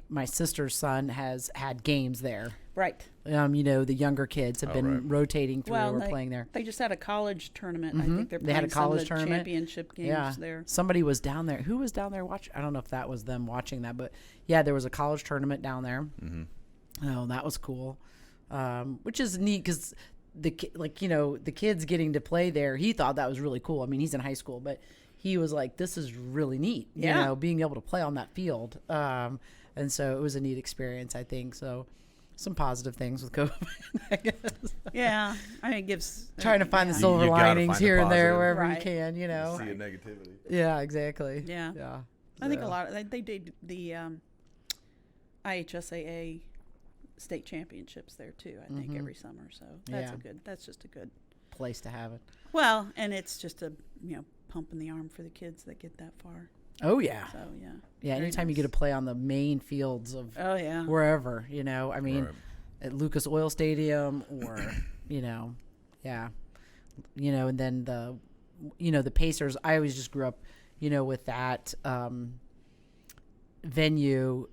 Speaker 1: my sister's son has had games there.
Speaker 3: Right.
Speaker 1: The younger kids have been
Speaker 2: right.
Speaker 1: rotating through or
Speaker 3: they,
Speaker 1: playing there.
Speaker 3: They just had a college tournament. I think they're
Speaker 1: They
Speaker 3: playing
Speaker 1: had a college
Speaker 3: some of the
Speaker 1: tournament.
Speaker 3: championship games
Speaker 1: Yeah.
Speaker 3: there.
Speaker 1: Somebody was down there. Who was down there watching? I don't know if that was them watching that, but yeah, there was a college tournament down there. Oh, that was cool. Which is neat because the kids getting to play there, he thought that was really cool. I mean, he's in high school, but he was like, this is really neat,
Speaker 3: Yeah.
Speaker 1: being able to play on that field. And so it was a neat experience, I think. So some positive things with COVID, I guess.
Speaker 3: Yeah. I mean, it gives.
Speaker 1: Trying to find the
Speaker 3: yeah.
Speaker 1: silver
Speaker 2: You gotta
Speaker 1: linings
Speaker 2: find the
Speaker 1: here and there
Speaker 2: positive.
Speaker 1: wherever
Speaker 3: Right.
Speaker 1: you can,
Speaker 2: See a negativity.
Speaker 1: Yeah, exactly.
Speaker 3: Yeah.
Speaker 1: Yeah.
Speaker 3: I think a
Speaker 1: So-
Speaker 3: lot of they did the IHSAA state championships there too. I think every summer. So that's
Speaker 1: Yeah.
Speaker 3: That's just a good.
Speaker 1: place to have it.
Speaker 3: Well, and it's just a pump in the arm for the kids that get that far.
Speaker 1: Oh yeah.
Speaker 3: So yeah.
Speaker 1: Yeah,
Speaker 3: Very
Speaker 1: anytime you
Speaker 3: nice.
Speaker 1: get to play on the main fields of
Speaker 3: Oh yeah.
Speaker 1: wherever, I mean,
Speaker 2: Right.
Speaker 1: at Lucas Oil Stadium or, yeah, and then the Pacers. I always just grew up, with that venue,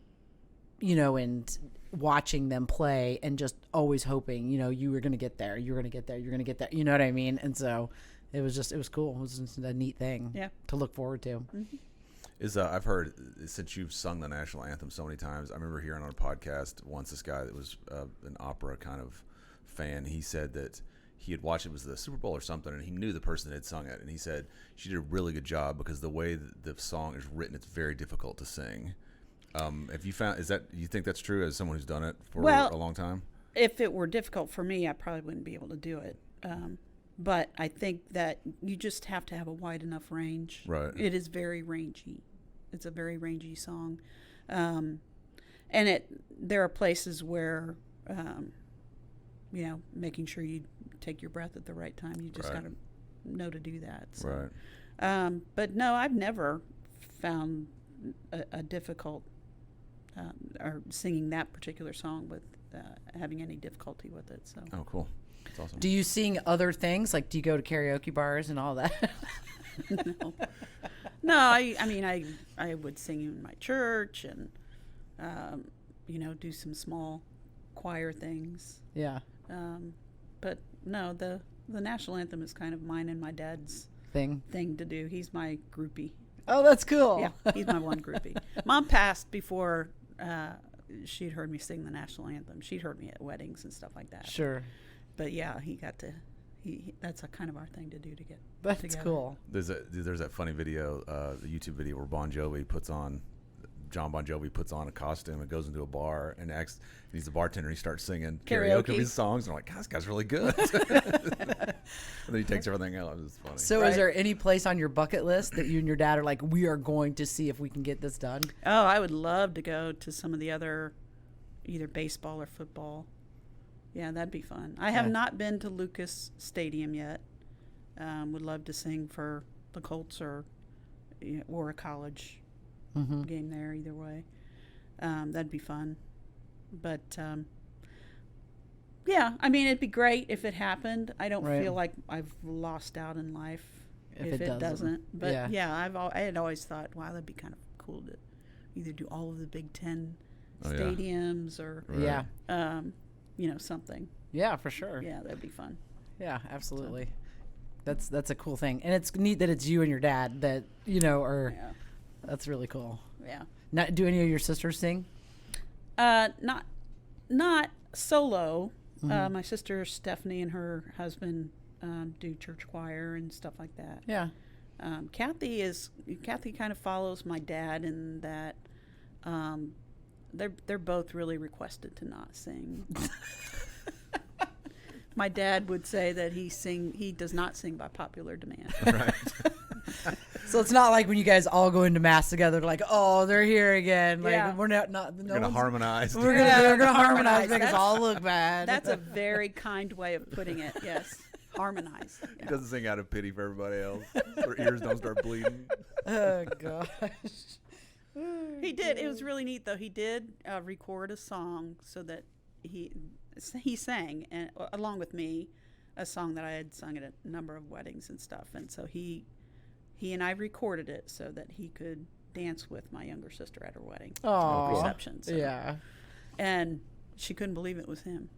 Speaker 1: and watching them play and just always hoping, you were going to get there, you're going to get there, you're going to get there. You know what I mean? And so it was cool. It was just a neat thing
Speaker 3: Yeah.
Speaker 1: to look forward to.
Speaker 2: I've heard, since you've sung the national anthem so many times, I remember hearing on a podcast once this guy that was an opera kind of fan, he said that he had watched, it was the Super Bowl or something, and he knew the person that had sung it, and he said she did a really good job because the way that the song is written, it's very difficult to sing. Have you found, you think that's true as someone who's done it for a long time?
Speaker 3: If it were difficult for me, I probably wouldn't be able to do it. But I think that you just have to have a wide enough range.
Speaker 2: Right.
Speaker 3: It is very rangy. It's a very rangy song. And there are places where, making sure you take your breath at the right time. You just
Speaker 2: Right.
Speaker 3: got to know to do that. So.
Speaker 2: Right.
Speaker 3: But no, I've never found a difficult or singing that particular song with having any difficulty with it. So
Speaker 2: Oh, cool. That's awesome.
Speaker 1: Do you sing other things? Like, do you go to karaoke bars and all that?
Speaker 3: no, I mean I would sing in my church and do some small choir things.
Speaker 1: Yeah.
Speaker 3: But no, the national anthem is kind of mine and my dad's
Speaker 1: Thing.
Speaker 3: thing to do. He's my groupie.
Speaker 1: Oh, that's cool.
Speaker 3: Yeah, he's my one groupie. Mom passed before she'd heard me sing the national anthem. She'd heard me at weddings and stuff like that.
Speaker 1: Sure.
Speaker 3: But yeah, he got to. That's a kind of our thing to do to get.
Speaker 1: That's
Speaker 3: together.
Speaker 1: cool.
Speaker 2: There's that funny video, the YouTube video where John Bon Jovi puts on a costume and goes into a bar and he's the bartender and he starts singing karaoke of his songs. And I'm like, God, this guy's really good. And then he takes everything out. It's funny.
Speaker 1: So is there any place on your bucket list that you and your dad are like, we are going to see if we can get this done?
Speaker 3: Oh, I would love to go to some of the other, either baseball or football. Yeah, that'd be fun. I have not been to Lucas Stadium yet. Would love to sing for the Colts or a college game there, either way. That'd be fun. But, yeah, I mean, it'd be great if it happened. I don't feel like I've lost out in life if it doesn't. But, yeah, I had always thought, wow, that'd be kind of cool to either do all of the Big Ten stadiums or, something.
Speaker 1: Yeah, for sure.
Speaker 3: Yeah, that'd be fun.
Speaker 1: Yeah, absolutely. That's a cool thing. And it's neat that it's you and your dad that, are...
Speaker 3: Yeah.
Speaker 1: That's really cool.
Speaker 3: Yeah.
Speaker 1: Now, do any of your sisters sing?
Speaker 3: Not solo. My sister Stephanie and her husband do church choir and stuff like that.
Speaker 1: Yeah.
Speaker 3: Kathy kind of follows my dad in that they're both really requested to not sing. My dad would say that he does not sing by popular demand.
Speaker 2: Right.
Speaker 1: So it's not like when you guys all go into mass together, like, oh, they're here again. Like we're not
Speaker 2: we're gonna harmonize.
Speaker 1: We're gonna harmonize, make us all look bad.
Speaker 3: That's a very kind way of putting it. Yes, harmonize.
Speaker 2: He doesn't sing out of pity for everybody else. Their ears don't start bleeding.
Speaker 1: Oh gosh.
Speaker 3: He did. It was really neat though. He did record a song so that he sang and along with me, a song that I had sung at a number of weddings and stuff. And so he and I recorded it so that he could dance with my younger sister at her wedding reception. So.
Speaker 1: Yeah.
Speaker 3: And she couldn't believe it was him.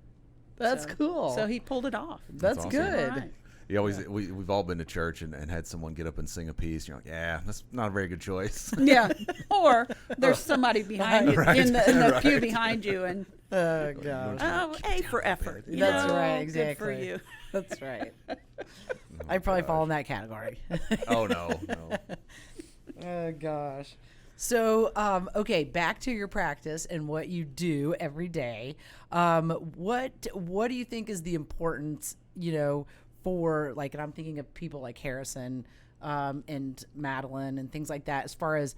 Speaker 1: That's cool.
Speaker 3: So he pulled it off.
Speaker 1: That's
Speaker 2: awesome.
Speaker 1: good.
Speaker 3: Right.
Speaker 2: You always we've all been to church and had someone get up and sing a piece. You're like, yeah, that's not a very good choice.
Speaker 3: Yeah. Or there's somebody behind you in the pew behind you, and
Speaker 1: oh gosh.
Speaker 3: A for effort.
Speaker 1: That's right. Exactly.
Speaker 3: Good for you.
Speaker 1: That's right. I probably fall in that category.
Speaker 2: Oh no.
Speaker 1: Oh gosh. So, okay, back to your practice and what you do every day. What do you think is the importance, for and I'm thinking of people like Harrison and Madeline and things like that, as far as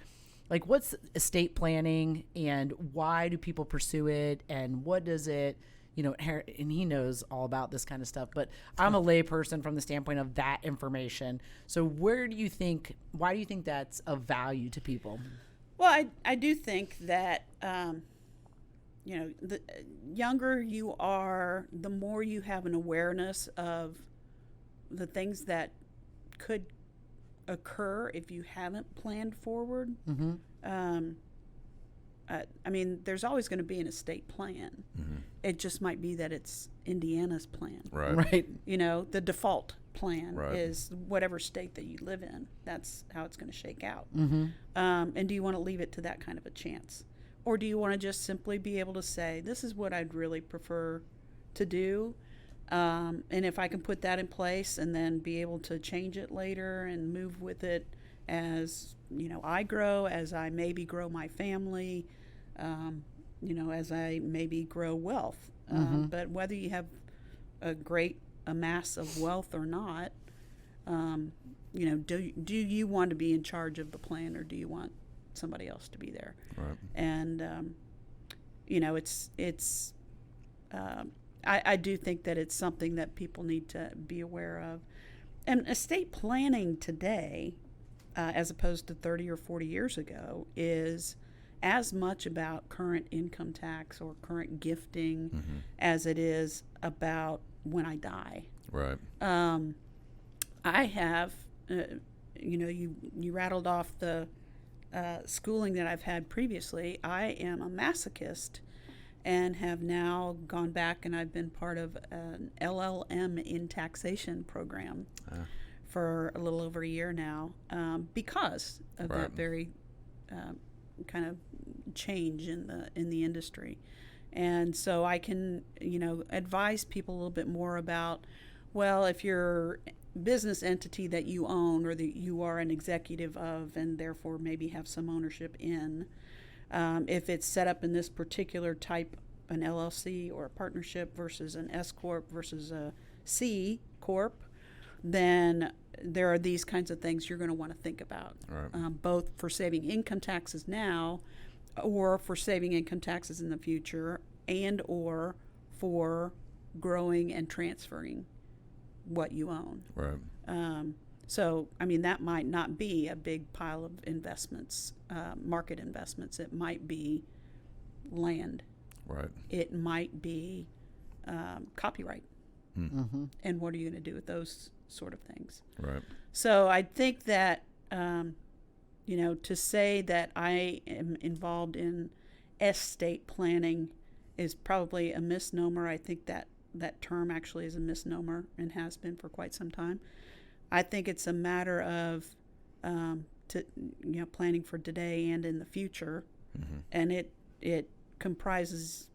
Speaker 1: what's estate planning and why do people pursue it and what does it, and he knows all about this kind of stuff, but I'm a lay person from the standpoint of that information. So why do you think that's of value to people?
Speaker 3: Well, I do think that, the younger you are, the more you have an awareness of the things that could occur if you haven't planned forward. Mm-hmm. There's always going to be an estate plan. Mm-hmm. It just might be that it's Indiana's plan.
Speaker 1: Right.
Speaker 3: The default plan is whatever state that you live in. That's how it's going to shake out. Mm-hmm. And do you want to leave it to that kind of a chance? Or do you want to just simply be able to say, this is what I'd really prefer to do? And if I can put that in place and then be able to change it later and move with it as, I grow, as I maybe grow my family, as I maybe grow wealth. But whether you have a mass of wealth or not, do you want to be in charge of the plan or do you want somebody else to be there? Right. And, I do think that it's something that people need to be aware of. And estate planning today, as opposed to 30 or 40 years ago, is as much about current income tax or current gifting as it is about when I die.
Speaker 2: Right.
Speaker 3: I have, you rattled off the schooling that I've had previously. I am a masochist and have now gone back and I've been part of an LLM in taxation program for a little over a year now because of that very kind of change in the industry. And so I can, advise people a little bit more about, well, if your business entity that you own or that you are an executive of and therefore maybe have some ownership in, if it's set up in this particular type, an LLC or a partnership versus an S Corp versus a C Corp, then there are these kinds of things you're going to want to think about,
Speaker 2: Right.
Speaker 3: both for saving income taxes now or for saving income taxes in the future, and or for growing and transferring what you own.
Speaker 2: Right.
Speaker 3: So, that might not be a big pile of investments, market investments. It might be land.
Speaker 2: Right.
Speaker 3: It might be copyright.
Speaker 1: Mm-hmm.
Speaker 3: And what are you going to do with those sort of things?
Speaker 2: Right.
Speaker 3: So I think that, to say that I am involved in estate planning is probably a misnomer. I think that term actually is a misnomer and has been for quite some time. I think it's a matter of planning for today and in the future.
Speaker 2: Mm-hmm.
Speaker 3: And it comprises,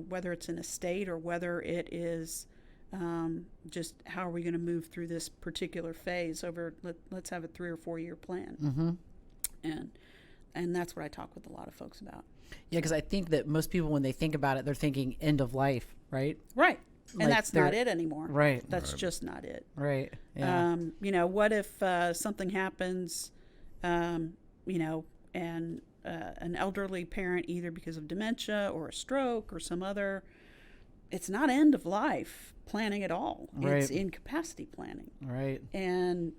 Speaker 3: whether it's an estate or whether it is just how are we going to move through this particular phase over, let's have a 3 or 4 year plan.
Speaker 1: Mm-hmm.
Speaker 3: And that's what I talk with a lot of folks about.
Speaker 1: Yeah, because I think that most people, when they think about it, they're thinking end of life, right?
Speaker 3: Right. And
Speaker 1: Like
Speaker 3: that's not it anymore.
Speaker 1: Right.
Speaker 3: That's
Speaker 2: Right.
Speaker 3: just not it.
Speaker 1: Right. Yeah.
Speaker 3: What if something happens, and an elderly parent, either because of dementia or a stroke or some other, it's not end of life planning at all.
Speaker 1: Right.
Speaker 3: It's incapacity planning.
Speaker 1: Right.
Speaker 3: And,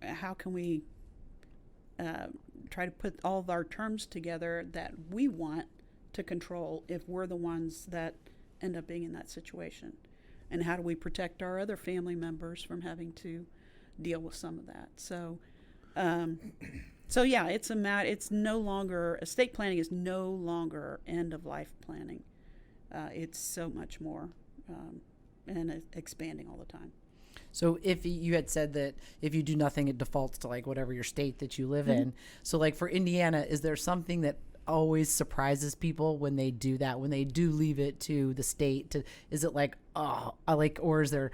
Speaker 3: how can we try to put all of our terms together that we want to control if we're the ones that end up being in that situation? And how do we protect our other family members from having to deal with some of that? So, yeah, it's no longer, estate planning is no longer end of life planning. It's so much more, and it's expanding all the time.
Speaker 1: So if you had said that if you do nothing, it defaults to like whatever your state that you live in. So like for Indiana, is there something that always surprises people when they do that, when they do leave it to the state? Is it like, or is there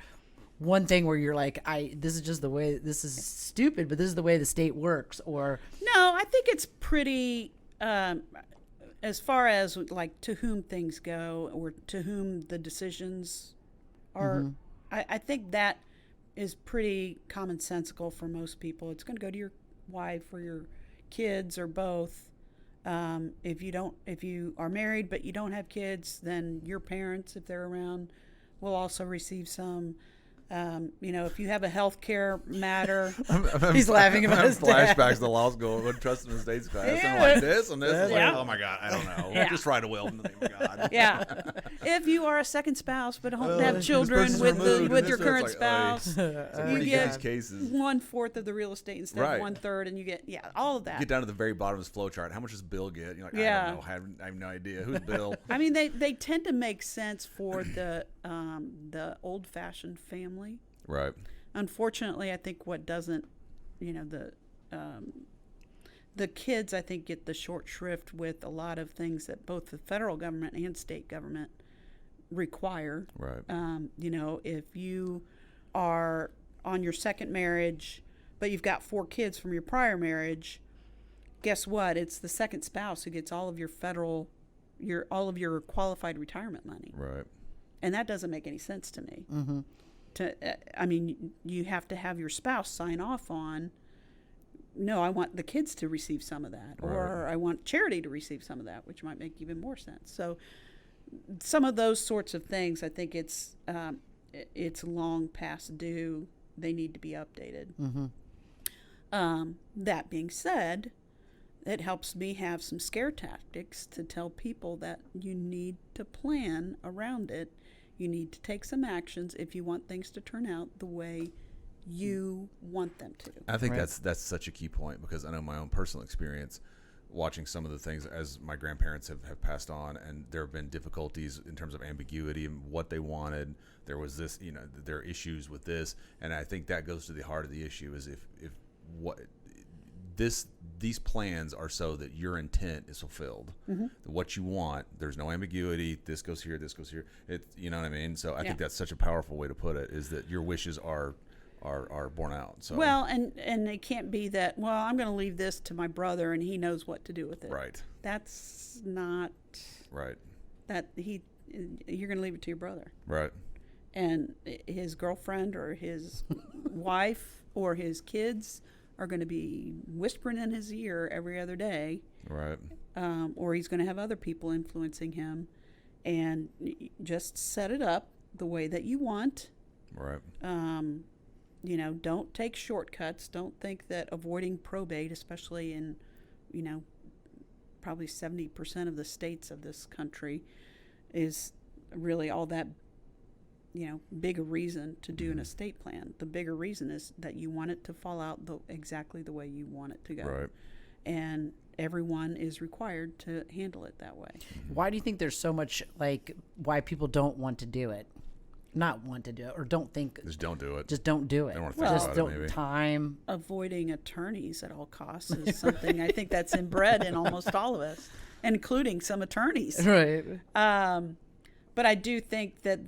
Speaker 1: one thing where you're like, this is just the way, this is stupid, but this is the way the state works? Or
Speaker 3: no, I think it's pretty, as far as like to whom things go or to whom the decisions are, I think that is pretty commonsensical for most people. It's going to go to your wife or your kids or both. If you are married but you don't have kids, then your parents, if they're around, will also receive some. If you have a health care matter,
Speaker 1: he's laughing about his dad.
Speaker 2: Flashbacks to law school when trust in the states class.
Speaker 3: Yeah.
Speaker 2: And like this and this. Like,
Speaker 3: Yeah.
Speaker 2: oh my God, I don't know.
Speaker 3: Yeah.
Speaker 2: Just write a will in the name of God.
Speaker 3: yeah. If you are a second spouse but don't have
Speaker 2: This
Speaker 3: children
Speaker 2: person's
Speaker 3: with
Speaker 2: removed,
Speaker 3: with
Speaker 2: and
Speaker 3: your
Speaker 2: this
Speaker 3: current
Speaker 2: one's like,
Speaker 3: spouse,
Speaker 2: Some
Speaker 3: you
Speaker 2: pretty
Speaker 3: get
Speaker 2: case cases.
Speaker 3: 1/4 of the real estate instead
Speaker 2: Right.
Speaker 3: of 1/3, and you get all of that.
Speaker 2: Get down to the very bottom of this flow chart. How much does Bill get? You're like,
Speaker 3: Yeah.
Speaker 2: I don't know. I have no idea. Who's Bill?
Speaker 3: I mean, they tend to make sense for the old-fashioned family.
Speaker 2: Right.
Speaker 3: Unfortunately, I think what doesn't, the kids, I think, get the short shrift with a lot of things that both the federal government and state government require.
Speaker 2: Right.
Speaker 3: If you are on your second marriage, but you've got 4 kids from your prior marriage, guess what? It's the second spouse who gets all of your all of your qualified retirement money.
Speaker 2: Right.
Speaker 3: And that doesn't make any sense to me.
Speaker 1: Mm-hmm.
Speaker 3: You have to have your spouse sign off on, no, I want the kids to receive some of that, or I want charity to receive some of that, which might make even more sense. So some of those sorts of things, I think it's long past due. They need to be updated.
Speaker 1: Mm-hmm.
Speaker 3: That being said, it helps me have some scare tactics to tell people that you need to plan around it. You need to take some actions if you want things to turn out the way you want them to.
Speaker 2: I think
Speaker 1: Right.
Speaker 2: that's such a key point, because I know my own personal experience watching some of the things as my grandparents have passed on, and there have been difficulties in terms of ambiguity and what they wanted. There was this, there are issues with this, and I think that goes to the heart of the issue is if what these plans are so that your intent is fulfilled. What you want, there's no ambiguity. This goes here, this goes here. You know what I mean? So I think that's such a powerful way to put it, is that your wishes are borne out. So
Speaker 3: Well, and it can't be that, well, I'm going to leave this to my brother and he knows what to do with it.
Speaker 2: right,
Speaker 3: That's not
Speaker 2: right,
Speaker 3: you're going to leave it to your brother.
Speaker 2: right,
Speaker 3: And his girlfriend or his wife or his kids are going to be whispering in his ear every other day,
Speaker 2: right,
Speaker 3: or he's going to have other people influencing him. And just set it up the way that you want.
Speaker 2: right,
Speaker 3: Don't take shortcuts. Don't think that avoiding probate, especially in, probably 70% of the states of this country, is really all that, big a reason to do an estate plan. The bigger reason is that you want it to fall out exactly the way you want it to go.
Speaker 2: right.
Speaker 3: And everyone is required to handle it that way.
Speaker 1: Why do you think there's so much, why people don't want to do it? Not want to do it, or don't think,
Speaker 2: Just don't do it.
Speaker 1: just don't do it.
Speaker 2: They don't wanna think
Speaker 1: Just
Speaker 2: about it,
Speaker 1: don't
Speaker 2: maybe.
Speaker 1: time.
Speaker 3: Avoiding attorneys at all costs is something I think that's inbred in almost all of us, including some attorneys.
Speaker 1: Right.
Speaker 3: But I do think that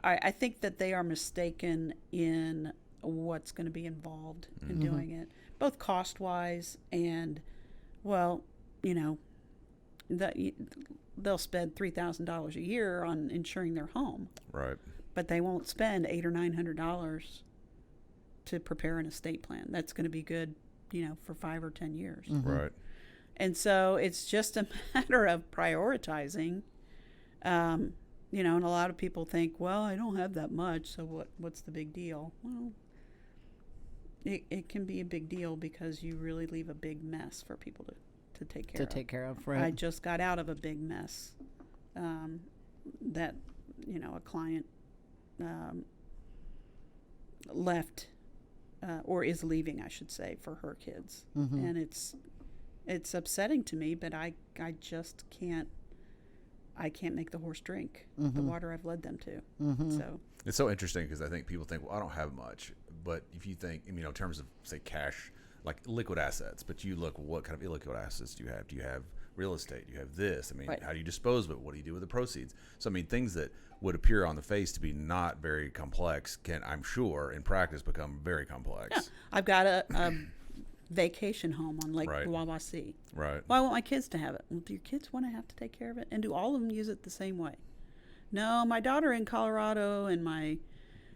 Speaker 3: I think that they are mistaken in what's going to be involved in doing it, both cost-wise and, well, they'll spend $3,000 a year on insuring their home,
Speaker 2: Right,
Speaker 3: but they won't spend $800 or $900 to prepare an estate plan. That's going to be good, for 5 or 10 years.
Speaker 2: right,
Speaker 3: And so it's just a matter of prioritizing. And a lot of people think, well, I don't have that much, so what's the big deal? Well, it can be a big deal because you really leave a big mess for people to take care of.
Speaker 1: To take care of, right.
Speaker 3: I just got out of a big mess that, a client left or is leaving, I should say, for her kids. And it's upsetting to me, but I just can't make the horse drink the water I've led them to. So
Speaker 2: It's so interesting because I think people think, well, I don't have much. But if you think, in terms of, say, cash, like liquid assets, but you look, what kind of illiquid assets do you have? Do you have real estate? Do you have this?
Speaker 3: Right.
Speaker 2: How do you dispose of it? What do you do with the proceeds? So, things that would appear on the face to be not very complex can, I'm sure, in practice become very complex.
Speaker 3: yeah, I've got a vacation home on Lake
Speaker 2: Right.
Speaker 3: Wawasee.
Speaker 2: Right.
Speaker 3: Well, I want my kids to have it. Well, do your kids want to have to take care of it? And do all of them use it the same way? No, my daughter in Colorado and my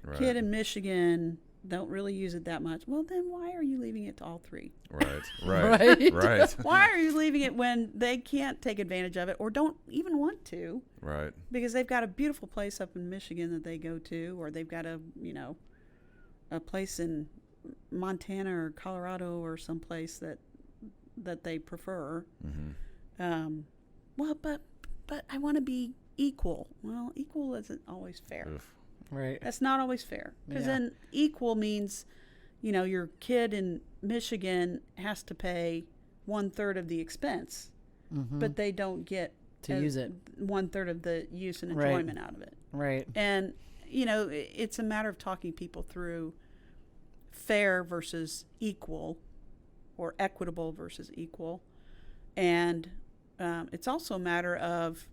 Speaker 2: Right.
Speaker 3: kid in Michigan don't really use it that much. Well, then why are you leaving it to all three?
Speaker 2: Right. Right.
Speaker 1: Right.
Speaker 2: Right.
Speaker 3: Why are you leaving it when they can't take advantage of it or don't even want to?
Speaker 2: Right.
Speaker 3: Because they've got a beautiful place up in Michigan that they go to, or they've got a place in Montana or Colorado or someplace that they prefer. Well, but I want to be equal. Well, equal isn't always fair.
Speaker 2: Oof.
Speaker 1: Right.
Speaker 3: That's not always fair, because
Speaker 1: Yeah.
Speaker 3: then equal means, your kid in Michigan has to pay 1/3 of the expense, but they don't get
Speaker 1: To use it.
Speaker 3: 1/3 of the use and
Speaker 1: Right.
Speaker 3: enjoyment out of it.
Speaker 1: Right.
Speaker 3: And it's a matter of talking people through fair versus equal, or equitable versus equal, and it's also a matter of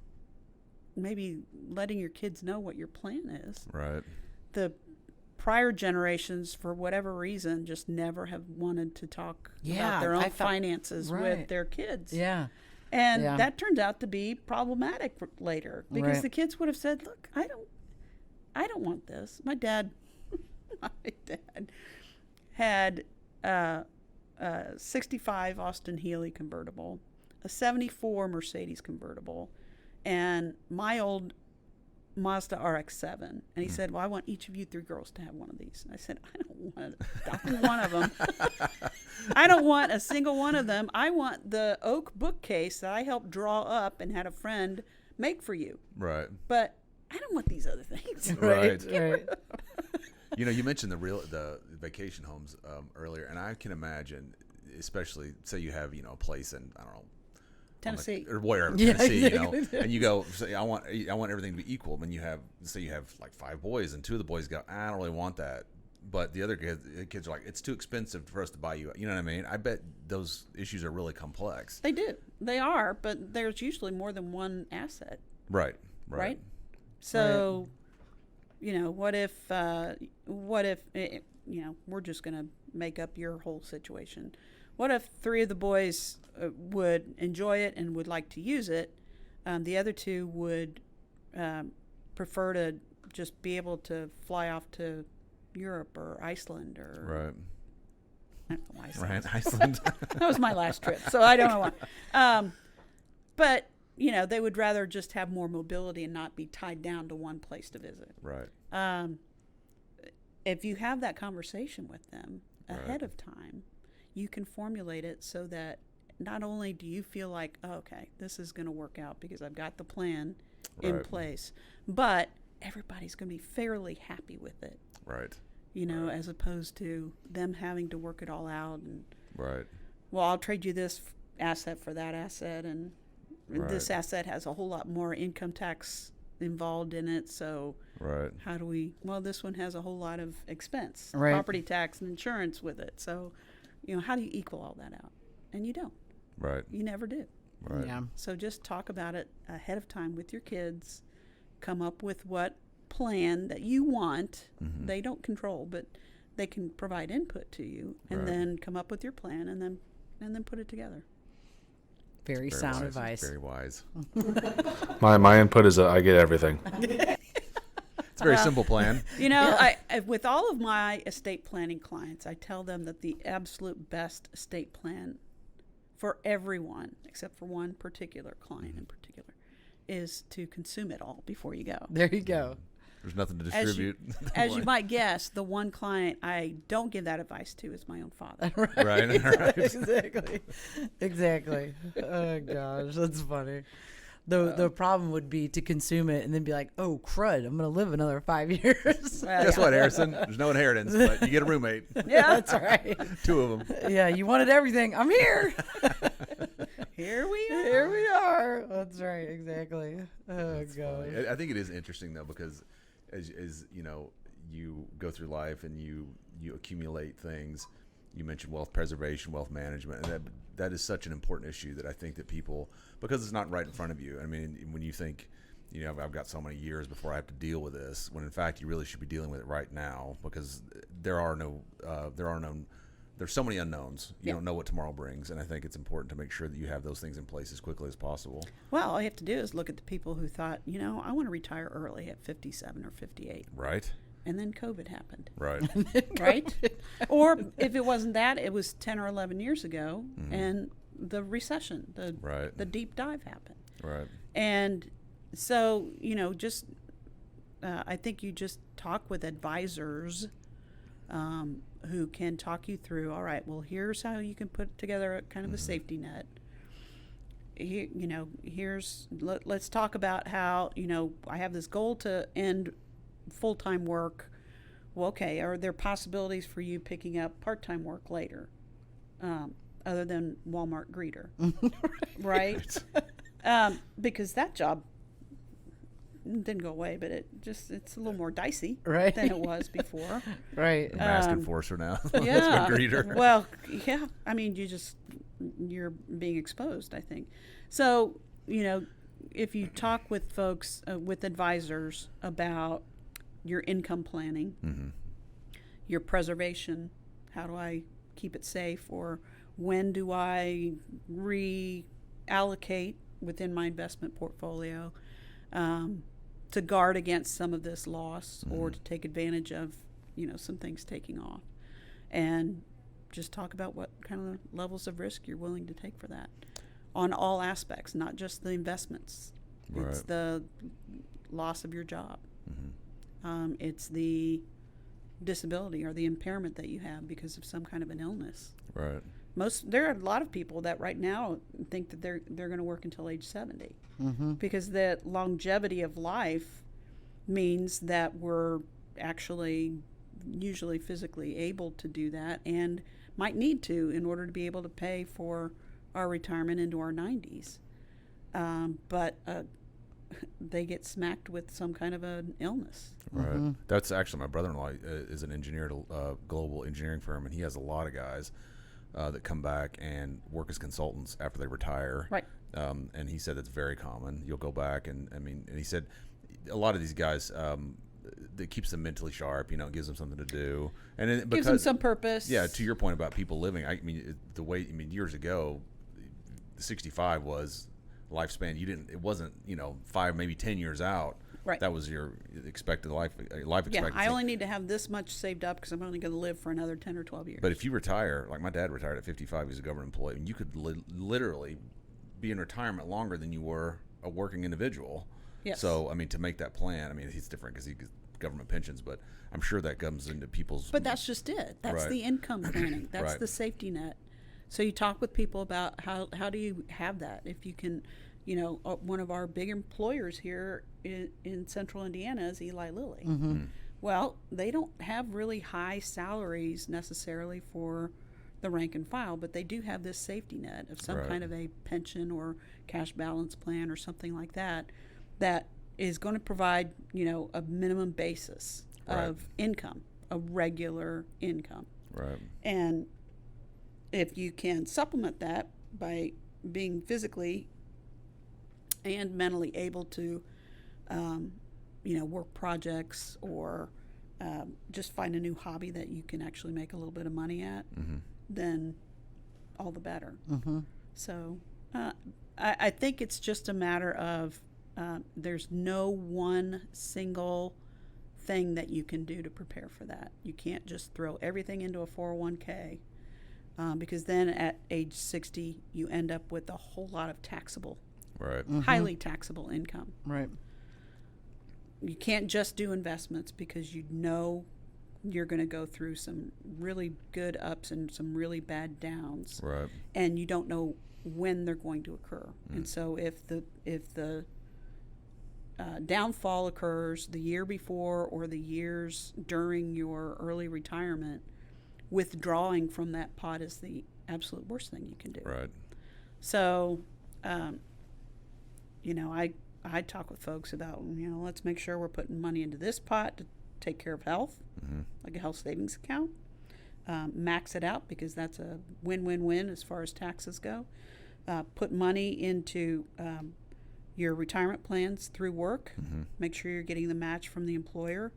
Speaker 3: maybe letting your kids know what your plan is.
Speaker 2: Right.
Speaker 3: The prior generations, for whatever reason, just never have wanted to talk
Speaker 1: Yeah,
Speaker 3: about their
Speaker 1: I
Speaker 3: own
Speaker 1: thought-
Speaker 3: finances
Speaker 1: right.
Speaker 3: with their kids.
Speaker 1: Yeah.
Speaker 3: And
Speaker 1: Yeah.
Speaker 3: that turned out to be problematic later, because
Speaker 1: Right.
Speaker 3: the kids would have said, look, I don't want this. My dad had a 65 Austin Healey convertible, a 74 Mercedes convertible, and my old Mazda RX-7. And he said, well, I want each of you 3 girls to have one of these. And I said, I don't want one of them. I don't want a single one of them. I want the oak bookcase that I helped draw up and had a friend make for you.
Speaker 2: Right.
Speaker 3: But I don't want these other things.
Speaker 2: Right.
Speaker 1: Right.
Speaker 2: You mentioned the vacation homes earlier, and I can imagine, especially say you have a place in, I don't know,
Speaker 3: Tennessee.
Speaker 2: or wherever,
Speaker 1: Yeah,
Speaker 2: Tennessee,
Speaker 1: exactly.
Speaker 2: and you go, say, I want everything to be equal. When you have, say, you have like 5 boys, and 2 of the boys go, I don't really want that. but the other kids are like, it's too expensive for us to buy you. You know what I mean? I bet those issues are really complex.
Speaker 3: They do. They are, but there's usually more than one asset.
Speaker 2: Right.
Speaker 3: So, what if we're just going to make up your whole situation. What if 3 of the boys would enjoy it and would like to use it? The other 2 would prefer to just be able to fly off to Europe or Iceland or
Speaker 2: Iceland.
Speaker 3: That was my last trip, so I don't know why. But they would rather just have more mobility and not be tied down to one place to visit.
Speaker 2: Right.
Speaker 3: If you have that conversation with them ahead
Speaker 2: Right.
Speaker 3: of time, you can formulate it so that not only do you feel like, oh, okay, this is going to work out because I've got the plan in
Speaker 2: Right.
Speaker 3: place, but everybody's going to be fairly happy with it.
Speaker 2: Right.
Speaker 3: Right. As opposed to them having to work it all out and,
Speaker 2: Right.
Speaker 3: well, I'll trade you this asset for that asset, and this
Speaker 2: Right.
Speaker 3: asset has a whole lot more income tax involved in it, so
Speaker 2: Right.
Speaker 3: how do we, well, this one has a whole lot of expense,
Speaker 1: Right.
Speaker 3: property tax and insurance with it, so, how do you equal all that out? And you don't.
Speaker 2: Right.
Speaker 3: You never do.
Speaker 2: Right.
Speaker 1: Yeah.
Speaker 3: So just talk about it ahead of time with your kids, come up with what plan that you want.
Speaker 2: Mhm.
Speaker 3: They don't control, but they can provide input to you, and
Speaker 2: Right.
Speaker 3: then come up with your plan, and then put it together.
Speaker 1: Very
Speaker 2: Very
Speaker 1: sound
Speaker 2: wise.
Speaker 1: advice.
Speaker 2: Very wise.
Speaker 4: My input is I get everything.
Speaker 2: It's a very simple plan.
Speaker 3: I with all of my estate planning clients, I tell them that the absolute best estate plan for everyone, except for one particular client in particular, is to consume it all before you go.
Speaker 1: There you go.
Speaker 2: There's nothing to
Speaker 3: As you-
Speaker 2: distribute.
Speaker 3: As you might guess, the one client I don't give that advice to is my own father.
Speaker 2: Right. Right.
Speaker 1: Exactly. Oh gosh, that's funny. The problem would be to consume it and then be like, oh crud, I'm gonna live another 5 years.
Speaker 3: Well,
Speaker 2: Guess
Speaker 3: yeah.
Speaker 2: what, Harrison? There's no inheritance, but you get a roommate.
Speaker 3: Yeah,
Speaker 1: That's right.
Speaker 2: 2 of them.
Speaker 1: Yeah, you wanted everything. I'm here.
Speaker 3: here we are.
Speaker 1: Here we are. That's right. Exactly. Oh
Speaker 2: That's
Speaker 1: gosh.
Speaker 2: funny. I think it is interesting though, because as you go through life and you accumulate things. You mentioned wealth preservation, wealth management, and that is such an important issue that I think that people, because it's not right in front of you. I mean, when you think, I've got so many years before I have to deal with this, when in fact you really should be dealing with it right now, because there's so many unknowns. You don't know what tomorrow brings, and I think it's important to make sure that you have those things in place as quickly as possible.
Speaker 3: Well, all you have to do is look at the people who thought, I want to retire early at 57 or 58.
Speaker 2: Right.
Speaker 3: And then COVID happened.
Speaker 2: Right.
Speaker 3: Right? Or if it wasn't that, it was 10 or 11 years ago, and the recession,
Speaker 2: Right.
Speaker 3: the deep dive happened.
Speaker 2: Right.
Speaker 3: And so, I think you just talk with advisors who can talk you through, all right, well, here's how you can put together a kind of a safety net. Let's talk about how, I have this goal to end full-time work. Well, okay, are there possibilities for you picking up part-time work later, other than Walmart greeter? Right? Because that job didn't go away, but it's a little more dicey
Speaker 1: Right.
Speaker 3: than it was before.
Speaker 1: Right.
Speaker 2: Mask enforcer now.
Speaker 3: Yeah.
Speaker 2: That's been greeter.
Speaker 3: Well, yeah. I mean, you're being exposed, I think. So, if you talk with folks, with advisors about your income planning, your preservation, how do I keep it safe, or when do I reallocate within my investment portfolio to guard against some of this loss or to take advantage of, some things taking off. And just talk about what kind of levels of risk you're willing to take for that on all aspects, not just the investments.
Speaker 2: Right.
Speaker 3: It's the loss of your job. It's the disability or the impairment that you have because of some kind of an illness.
Speaker 2: Right.
Speaker 3: There are a lot of people that right now think that they're going to work until age 70 because the longevity of life means that we're actually usually physically able to do that and might need to in order to be able to pay for our retirement into our 90s. But they get smacked with some kind of an illness.
Speaker 2: Right. That's actually my brother-in-law is an engineer at a global engineering firm, and he has a lot of guys that come back and work as consultants after they retire.
Speaker 3: Right.
Speaker 2: And he said that's very common. You'll go back, and he said a lot of these guys, it keeps them mentally sharp. Gives them something to do, and it,
Speaker 3: Gives them some purpose.
Speaker 2: Yeah. To your point about people living, years ago, 65 was lifespan. It wasn't 5, maybe 10 years out.
Speaker 3: Right.
Speaker 2: That was your expected life expectancy.
Speaker 3: Yeah, I only need to have this much saved up because I'm only going to live for another 10 or 12 years.
Speaker 2: But if you retire, like my dad retired at 55, he's a government employee, and you could literally be in retirement longer than you were a working individual.
Speaker 3: Yes.
Speaker 2: So, to make that plan, he's different because he gets government pensions, but I'm sure that comes into people's...
Speaker 3: But that's just it. That's
Speaker 2: Right.
Speaker 3: the income planning. That's
Speaker 2: Right.
Speaker 3: the safety net. So you talk with people about how do you have that? If you can, one of our big employers here in central Indiana is Eli Lilly. Well, they don't have really high salaries necessarily for the rank and file, but they do have this safety net of some
Speaker 2: Right.
Speaker 3: kind of a pension or cash balance plan or something like that is going to provide, a minimum basis
Speaker 2: Right.
Speaker 3: of income, a regular income.
Speaker 2: Right.
Speaker 3: And if you can supplement that by being physically and mentally able to, work projects or just find a new hobby that you can actually make a little bit of money at, then all the better. So I think it's just a matter of there's no one single thing that you can do to prepare for that. You can't just throw everything into a 401k. Because then at age 60, you end up with a whole lot of taxable,
Speaker 2: Right.
Speaker 3: highly taxable income.
Speaker 1: Right.
Speaker 3: You can't just do investments because you're going to go through some really good ups and some really bad downs,
Speaker 2: Right.
Speaker 3: and you don't know when they're going to occur. And so if the downfall occurs the year before or the years during your early retirement, withdrawing from that pot is the absolute worst thing you can do.
Speaker 2: Right.
Speaker 3: So, I talk with folks about, let's make sure we're putting money into this pot to take care of health, like a health savings account. Max it out because that's a win-win-win as far as taxes go. Put money into your retirement plans through work. Make sure you're getting the match from the employer.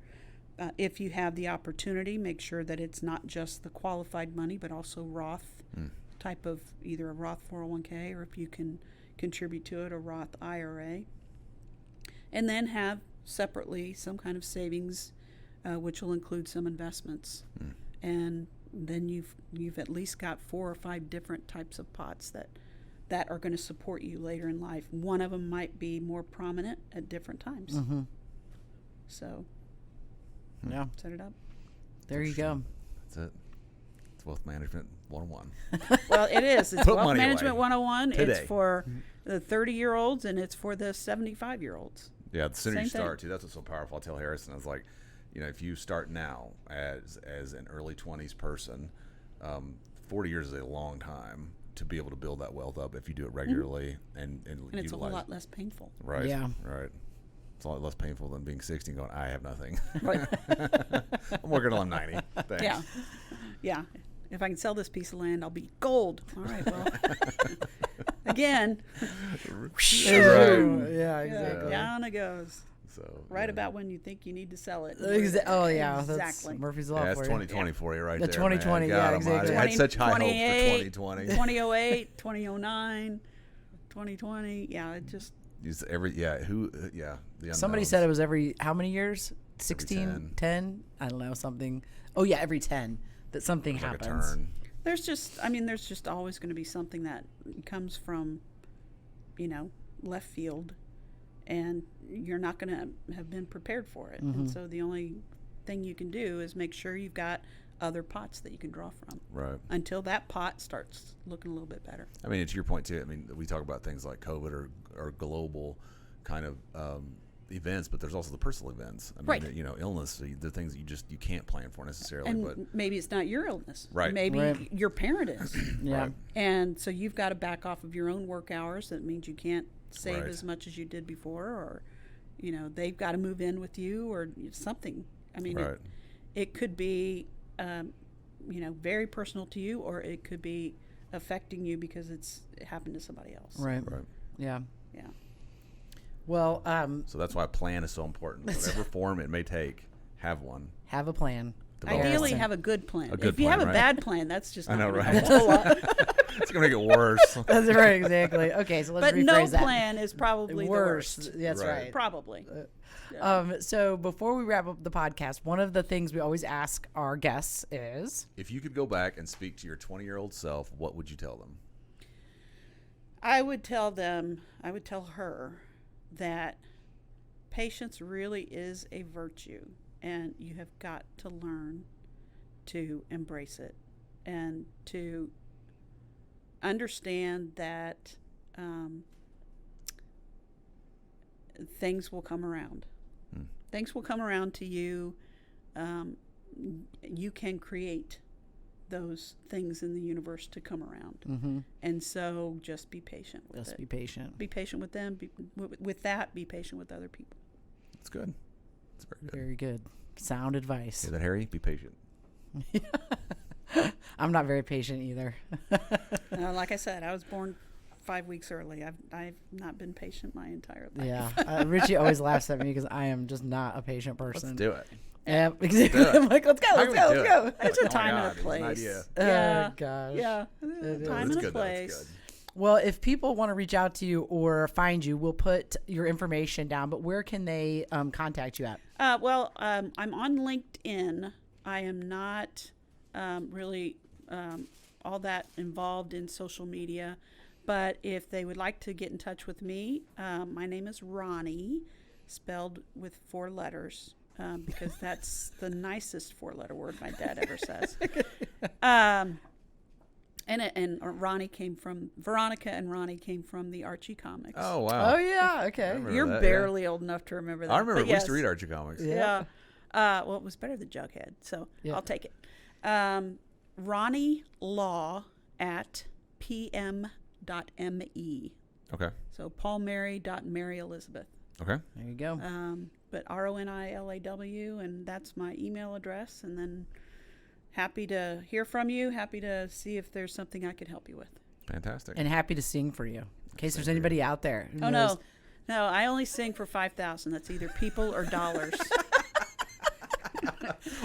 Speaker 3: If you have the opportunity, make sure that it's not just the qualified money, but also Roth type of either a Roth 401k or if you can contribute to it, a Roth IRA. And then have separately some kind of savings, which will include some investments. And then you've at least got 4 or 5 different types of pots that are going to support you later in life. One of them might be more prominent at different times. So...
Speaker 1: Yeah.
Speaker 3: Set it up.
Speaker 1: There you go.
Speaker 2: That's it. It's Wealth Management 101.
Speaker 3: Well, it is. It's
Speaker 2: Put
Speaker 3: Wealth
Speaker 2: money
Speaker 3: Management
Speaker 2: away
Speaker 3: 101.
Speaker 2: today.
Speaker 3: It's for the 30-year-olds and it's for the 75-year-olds.
Speaker 2: Yeah, the sooner
Speaker 3: Same
Speaker 2: you
Speaker 3: thing.
Speaker 2: start, too. That's what's so powerful. I tell Harrison, I was like, if you start now as an early 20s person, 40 years is a long time to be able to build that wealth up if you do it regularly and
Speaker 3: it's a whole
Speaker 2: utilize
Speaker 3: lot less painful.
Speaker 2: Right.
Speaker 1: Yeah.
Speaker 2: Right. It's a lot less painful than being 60 and going, I have nothing.
Speaker 3: Right.
Speaker 2: I'm working till I'm 90. Thanks.
Speaker 3: Yeah. Yeah. If I can sell this piece of land, I'll be gold. All right, well. Again.
Speaker 2: Right.
Speaker 1: Yeah, exactly.
Speaker 3: Down it goes.
Speaker 2: So
Speaker 3: Right
Speaker 2: yeah.
Speaker 3: about when you think you need to sell it.
Speaker 1: Oh yeah,
Speaker 3: Exactly.
Speaker 1: that's Murphy's Law
Speaker 2: Yeah, that's
Speaker 1: for you.
Speaker 2: 2020 for you right
Speaker 1: The
Speaker 2: there.
Speaker 1: 2020,
Speaker 2: man.
Speaker 1: yeah,
Speaker 2: God almighty.
Speaker 1: exactly.
Speaker 2: I had such high hopes for 2020.
Speaker 3: 2008, 2009, 2020. Yeah, it just...
Speaker 2: The
Speaker 1: Somebody
Speaker 2: unknowns.
Speaker 1: said it was every how many years? 16,
Speaker 2: 10.
Speaker 1: 10? I don't know, something. Oh yeah, every 10 that something
Speaker 2: It's like a
Speaker 1: happens.
Speaker 2: turn.
Speaker 3: There's just always going to be something that comes from, left field, and you're not going to have been prepared for it. And so the only thing you can do is make sure you've got other pots that you can draw from
Speaker 2: Right.
Speaker 3: until that pot starts looking a little bit better.
Speaker 2: I mean, to your point too. I mean, we talk about things like COVID or global kind of events, but there's also the personal events. I mean,
Speaker 3: Right.
Speaker 2: Illness, the things that you can't plan for necessarily.
Speaker 3: And
Speaker 2: but
Speaker 3: maybe it's not your illness.
Speaker 2: Right.
Speaker 3: Maybe
Speaker 1: Right.
Speaker 3: your parent is.
Speaker 1: Yeah.
Speaker 2: Right.
Speaker 3: And so you've got to back off of your own work hours. That means you can't save
Speaker 2: Right.
Speaker 3: as much as you did before, or they've got to move in with you or something. I mean,
Speaker 2: Right.
Speaker 3: it could be very personal to you, or it could be affecting you because it happened to somebody else.
Speaker 1: Right.
Speaker 2: Right.
Speaker 1: Yeah.
Speaker 3: Yeah.
Speaker 1: Well,
Speaker 2: So that's why a plan is so important. Whatever form it may take, have one.
Speaker 1: have a plan.
Speaker 2: Develop
Speaker 3: Ideally,
Speaker 2: one.
Speaker 3: have a good plan.
Speaker 2: A good
Speaker 3: If you
Speaker 2: plan,
Speaker 3: have a
Speaker 2: right.
Speaker 3: bad plan, that's just
Speaker 2: I
Speaker 3: not
Speaker 2: know,
Speaker 3: gonna
Speaker 2: right?
Speaker 3: help a whole lot.
Speaker 2: It's gonna make it worse.
Speaker 1: That's right, exactly. Okay, so let's
Speaker 3: But
Speaker 1: rephrase
Speaker 3: no
Speaker 1: that.
Speaker 3: plan is probably
Speaker 1: Worse.
Speaker 3: the worst.
Speaker 1: That's
Speaker 2: Right.
Speaker 1: right.
Speaker 3: Probably.
Speaker 1: So before we wrap up the podcast, one of the things we always ask our guests is,
Speaker 2: If you could go back and speak to your 20-year-old self, what would you tell them?
Speaker 3: I would tell her that patience really is a virtue, and you have got to learn to embrace it and to understand that things will come around. Things will come around to you. You can create those things in the universe to come around. And so just be patient with
Speaker 1: just
Speaker 3: it.
Speaker 1: be patient.
Speaker 3: Be patient with them. Be patient with other people.
Speaker 2: That's good. That's very good.
Speaker 1: Very good. Sound advice.
Speaker 2: Hear that, Harry? Be patient.
Speaker 1: I'm not very patient either.
Speaker 3: Like I said, I was born 5 weeks early. I've not been patient my entire life.
Speaker 1: Yeah. Richie always laughs at me because I am just not a patient person.
Speaker 2: Let's do it.
Speaker 1: Yeah, exactly.
Speaker 2: do it.
Speaker 1: I'm like, let's go,
Speaker 2: How
Speaker 1: let's
Speaker 2: can we
Speaker 1: go,
Speaker 2: do
Speaker 1: let's go.
Speaker 2: it?
Speaker 3: It's a
Speaker 2: Oh my
Speaker 3: time
Speaker 2: God,
Speaker 3: and a
Speaker 2: it was an
Speaker 3: place.
Speaker 2: idea.
Speaker 3: Yeah.
Speaker 1: Oh, gosh.
Speaker 3: Yeah.
Speaker 1: is.
Speaker 3: Time
Speaker 2: That's
Speaker 3: and a
Speaker 2: good, though. That's
Speaker 3: place.
Speaker 2: good.
Speaker 1: Well, if people want to reach out to you or find you, we'll put your information down, but where can they contact you at?
Speaker 3: I'm on LinkedIn. I am not really all that involved in social media, but if they would like to get in touch with me, my name is Roni, spelled with 4 letters, because that's the nicest 4-letter word my dad ever says. And Ronnie came from Veronica, and Ronnie came from the Archie comics.
Speaker 2: Oh, wow.
Speaker 1: Oh, yeah.
Speaker 2: I
Speaker 1: Okay.
Speaker 2: remember
Speaker 3: You're
Speaker 2: that,
Speaker 3: barely old enough to remember that.
Speaker 2: I remember
Speaker 3: but
Speaker 2: we used to
Speaker 3: yes.
Speaker 2: read Archie comics.
Speaker 1: Yeah.
Speaker 3: Yeah. Well, it was better than Jughead, so
Speaker 1: Yeah.
Speaker 3: I'll take it. Ronnie Law at pm.me.
Speaker 2: Okay.
Speaker 3: So Paul Mary Elizabeth.
Speaker 2: Okay.
Speaker 1: There you go.
Speaker 3: But RONILAW, and that's my email address. And then happy to hear from you. Happy to see if there's something I could help you with.
Speaker 2: Fantastic.
Speaker 1: And happy to sing for you in case there's anybody out there. Who
Speaker 3: Oh,
Speaker 1: knows.
Speaker 3: no, I only sing for 5,000. That's either people or dollars.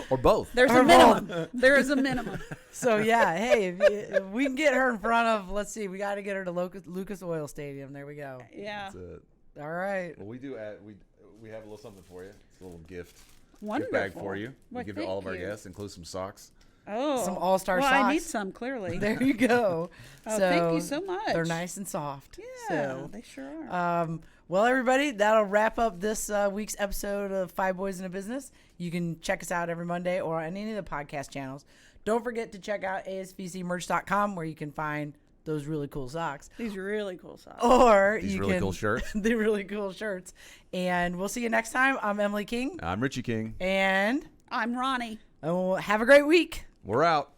Speaker 2: Or both.
Speaker 3: There's
Speaker 1: Or
Speaker 3: a minimum. There is a minimum.
Speaker 1: So, yeah, hey, if we can get her in front of, let's see, we got to get her to Lucas Oil Stadium. There we go.
Speaker 3: Yeah.
Speaker 2: That's it.
Speaker 1: All right.
Speaker 2: Well, we have a little something for you. It's a little gift.
Speaker 3: Wonderful.
Speaker 2: Gift bag for you.
Speaker 3: Well,
Speaker 2: We give it to all of our
Speaker 3: thank you.
Speaker 2: guests, include some socks.
Speaker 3: Oh.
Speaker 1: Some all-star
Speaker 3: well,
Speaker 1: socks.
Speaker 3: I need some, clearly.
Speaker 1: There you go.
Speaker 3: Oh, thank you so much.
Speaker 1: They're nice and soft.
Speaker 3: Yeah,
Speaker 1: So,
Speaker 3: they sure are.
Speaker 1: well, everybody, that'll wrap up this week's episode of 5 Boys in a Business. You can check us out every Monday or on any of the podcast channels. Don't forget to check out asvcmerch.com where you can find those really cool socks.
Speaker 3: These really cool socks.
Speaker 1: Or
Speaker 2: These
Speaker 1: you
Speaker 2: really
Speaker 1: can
Speaker 2: cool shirts.
Speaker 1: the really cool shirts. And we'll see you next time. I'm Emily King.
Speaker 2: I'm Richie King.
Speaker 1: And
Speaker 3: I'm Ronnie.
Speaker 1: have a great week.
Speaker 2: We're out.